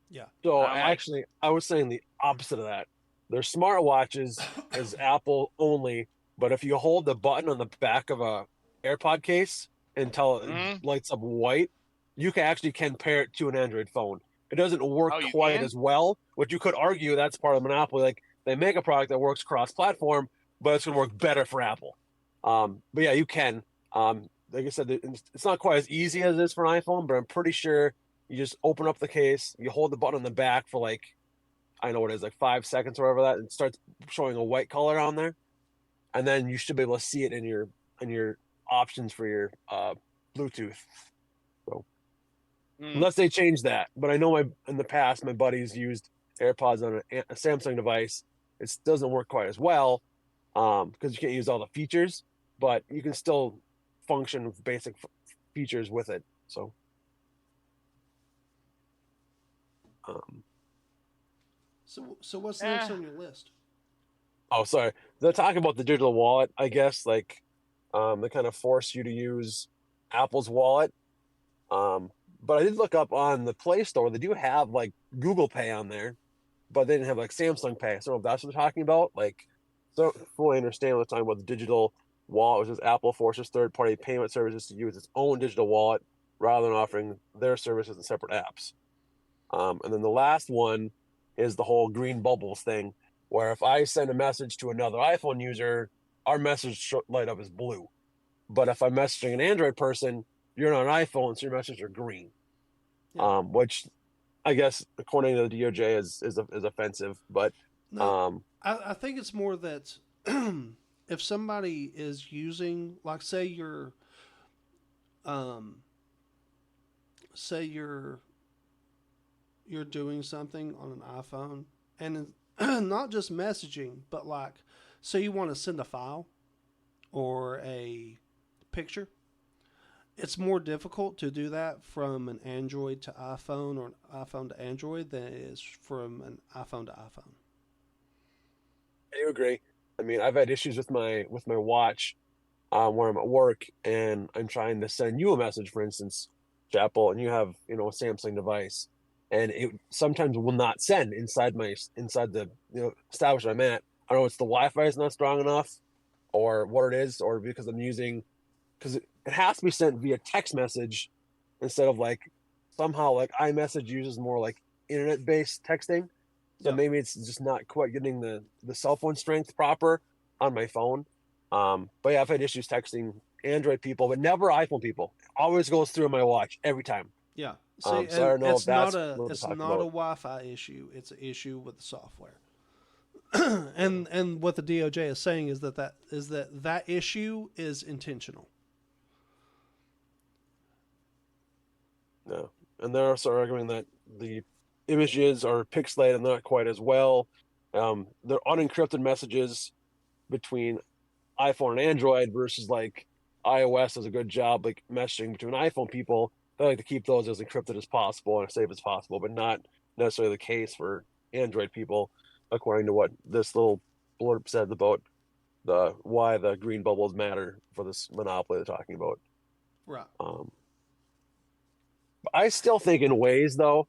Yeah. So I'm like, actually, I was saying the opposite of that. Their smartwatches is Apple only, but if you hold the button on the back of a AirPod case until it mm, lights up white, you can pair it to an Android phone. It doesn't work oh, you quite can? as well, which you could argue that's part of Monopoly. Like they make a product that works cross-platform, but it's going to work better for Apple. But yeah, you can. Like I said, it's not quite as easy as it is for an iPhone, but I'm pretty sure you just open up the case, you hold the button on the back for like, I know what it is, like 5 seconds or whatever that, and it starts showing a white color on there, and then you should be able to see it in your options for your Bluetooth. So Mm. unless they change that, but I know in the past my buddies used AirPods on a Samsung device. It doesn't work quite as well because you can't use all the features, but you can still function with basic features with it. So. Um, So what's Eh, next on your list? Oh, sorry. They're talking about the digital wallet, I guess. Like, they kind of force you to use Apple's wallet. But I did look up on the Play Store. They do have like Google Pay on there, but they didn't have like Samsung Pay. So I don't know if that's what they're talking about. Like, so I don't fully understand what they're talking about the digital wallet, which is Apple forces third-party payment services to use its own digital wallet rather than offering their services in separate apps. And then the last one is the whole green bubbles thing, where if I send a message to another iPhone user, our message should light up as blue. But if I'm messaging an Android person, you're on an iPhone, so your messages are green. Yeah. Which I guess according to the DOJ is offensive. But No, um, I think it's more that if somebody is using, like, um, say you're doing something on an iPhone, and not just messaging, but like, say you want to send a file or a picture, it's more difficult to do that from an Android to iPhone or an iPhone to Android than it is from an iPhone to iPhone. I do agree. I mean, I've had issues with my watch where I'm at work and I'm trying to send you a message, for instance, Chapel, and you have a Samsung device, and it sometimes will not send inside the establishment I'm at. I don't know if it's the Wi-Fi is not strong enough, or what it is, or because I'm using because it has to be sent via text message instead of like somehow like iMessage uses more like internet based texting. So Yeah. maybe it's just not quite getting the cell phone strength proper on my phone. But yeah, I've had issues texting Android people, but never iPhone people. Always goes through my watch every time. Yeah. See, So I and don't know if that's what they're it's talking not a about. Wi-Fi issue. It's an issue with the software. And what the DOJ is saying is that issue is intentional. No, and they're also arguing that the images are pixelated not quite as well. They're unencrypted messages between iPhone and Android versus like iOS does a good job like messaging between iPhone people. They like to keep those as encrypted as possible and as safe as possible, but not necessarily the case for Android people. according to what this little blurb said about the why the green bubbles matter for this monopoly they're talking about. Right. I still think in ways though,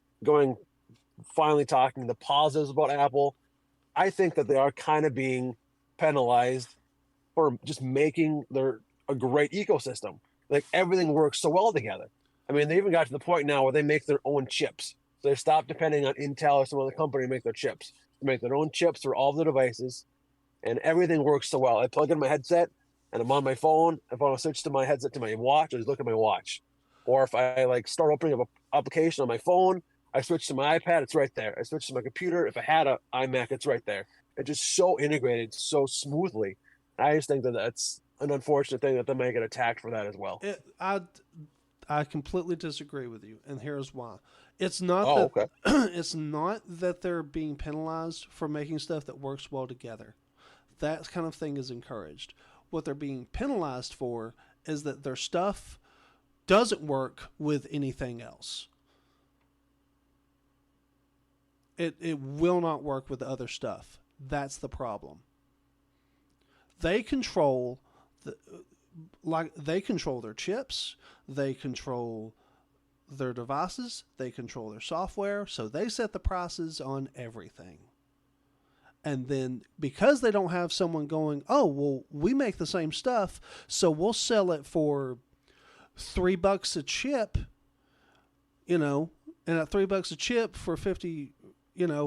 finally talking the positives about Apple, I think that they are kind of being penalized for just making a great ecosystem. Like everything works so well together. I mean, they even got to the point now where they make their own chips. So they stop depending on Intel or some other company to make their chips. They make their own chips for all the devices, and everything works so well. I plug in my headset, and I'm on my phone. If I want to switch to my headset to my watch, I just look at my watch. Or if I like start opening up an application on my phone, I switch to my iPad, it's right there. I switch to my computer. If I had an iMac, it's right there. It's just so integrated so smoothly. I just think that that's an unfortunate thing that they may get attacked for that as well. I completely disagree with you, and here's why. It's not Oh, that okay. it's not that they're being penalized for making stuff that works well together. That kind of thing is encouraged. What they're being penalized for is that their stuff doesn't work with anything else. It will not work with other stuff. That's the problem. They control they control their chips, they control their devices, they control their software, so they set the prices on everything. And then because they don't have someone going, oh, well, we make the same stuff, so we'll sell it for $3 a chip, and at $3 a chip for 50,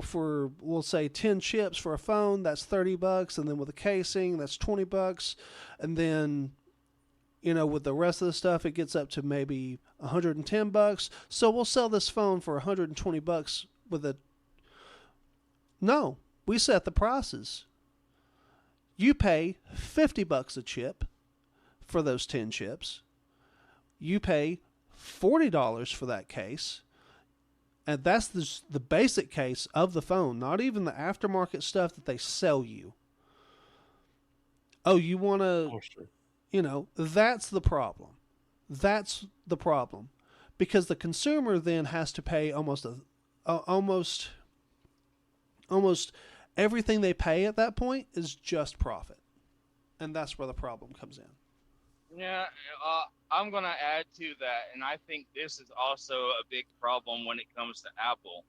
for we'll say 10 chips for a phone, that's $30, and then with a casing, that's $20, and then with the rest of the stuff, it gets up to maybe $110. So we'll sell this phone for $120 with a. No, we set the prices. You pay $50 a chip for those 10 chips. You pay $40 for that case. And that's the basic case of the phone, not even the aftermarket stuff that they sell you. Oh, you want to. Oh, sure. That's the problem. That's the problem. Because the consumer then has to pay almost everything they pay at that point is just profit. And that's where the problem comes in. Yeah, I'm going to add to that, and I think this is also a big problem when it comes to Apple.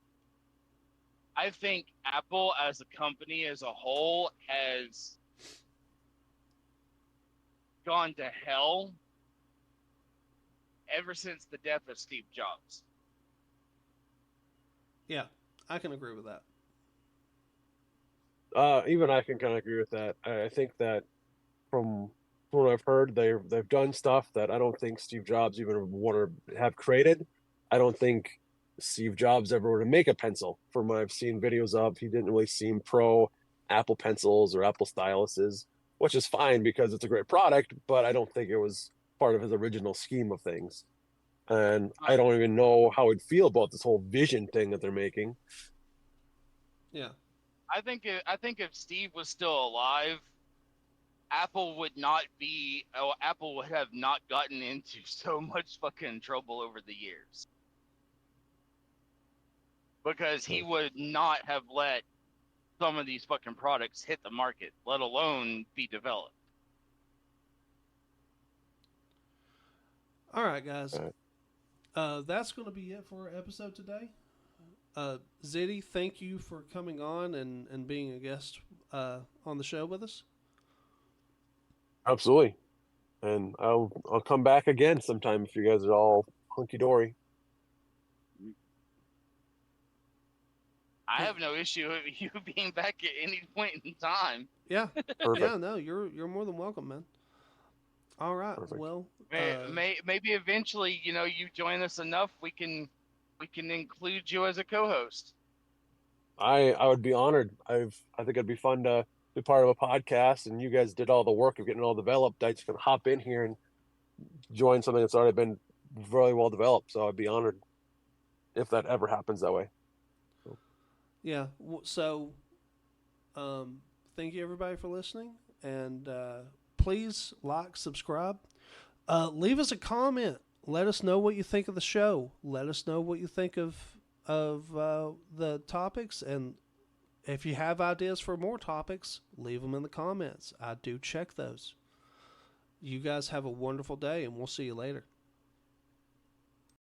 I think Apple as a company as a whole has gone to hell ever since the death of Steve Jobs. Yeah, I can agree with that. Even I can kind of agree with that. I think that from what I've heard, they've done stuff that I don't think Steve Jobs even want to have created. I don't think Steve Jobs ever would make a pencil. From what I've seen videos of, he didn't really seem pro Apple pencils or Apple styluses, which is fine because it's a great product, but I don't think it was part of his original scheme of things. And I don't even know how I'd feel about this whole vision thing that they're making. Yeah. I think if Steve was still alive, Apple would have not gotten into so much fucking trouble over the years. Because he would not have let some of these fucking products hit the market, let alone be developed. All right, guys. That's going to be it for our episode today. Ziddy, thank you for coming on and being a guest on the show with us. Absolutely. And I'll come back again sometime if you guys are all hunky-dory. I have no issue with you being back at any point in time. Yeah. Perfect. Yeah, no, you're more than welcome, man. All right. Perfect. Well, maybe eventually, you join us enough, we can include you as a co-host. I would be honored. I think it'd be fun to be part of a podcast, and you guys did all the work of getting it all developed. I just can hop in here and join something that's already been really well developed. So I'd be honored if that ever happens that way. yeah. So, thank you everybody for listening, and please like, subscribe, leave us a comment. Let us know what you think of the show. Let us know what you think of the topics, and If you have ideas for more topics, leave them in the comments. I do check those. You guys have a wonderful day, and we'll see you later.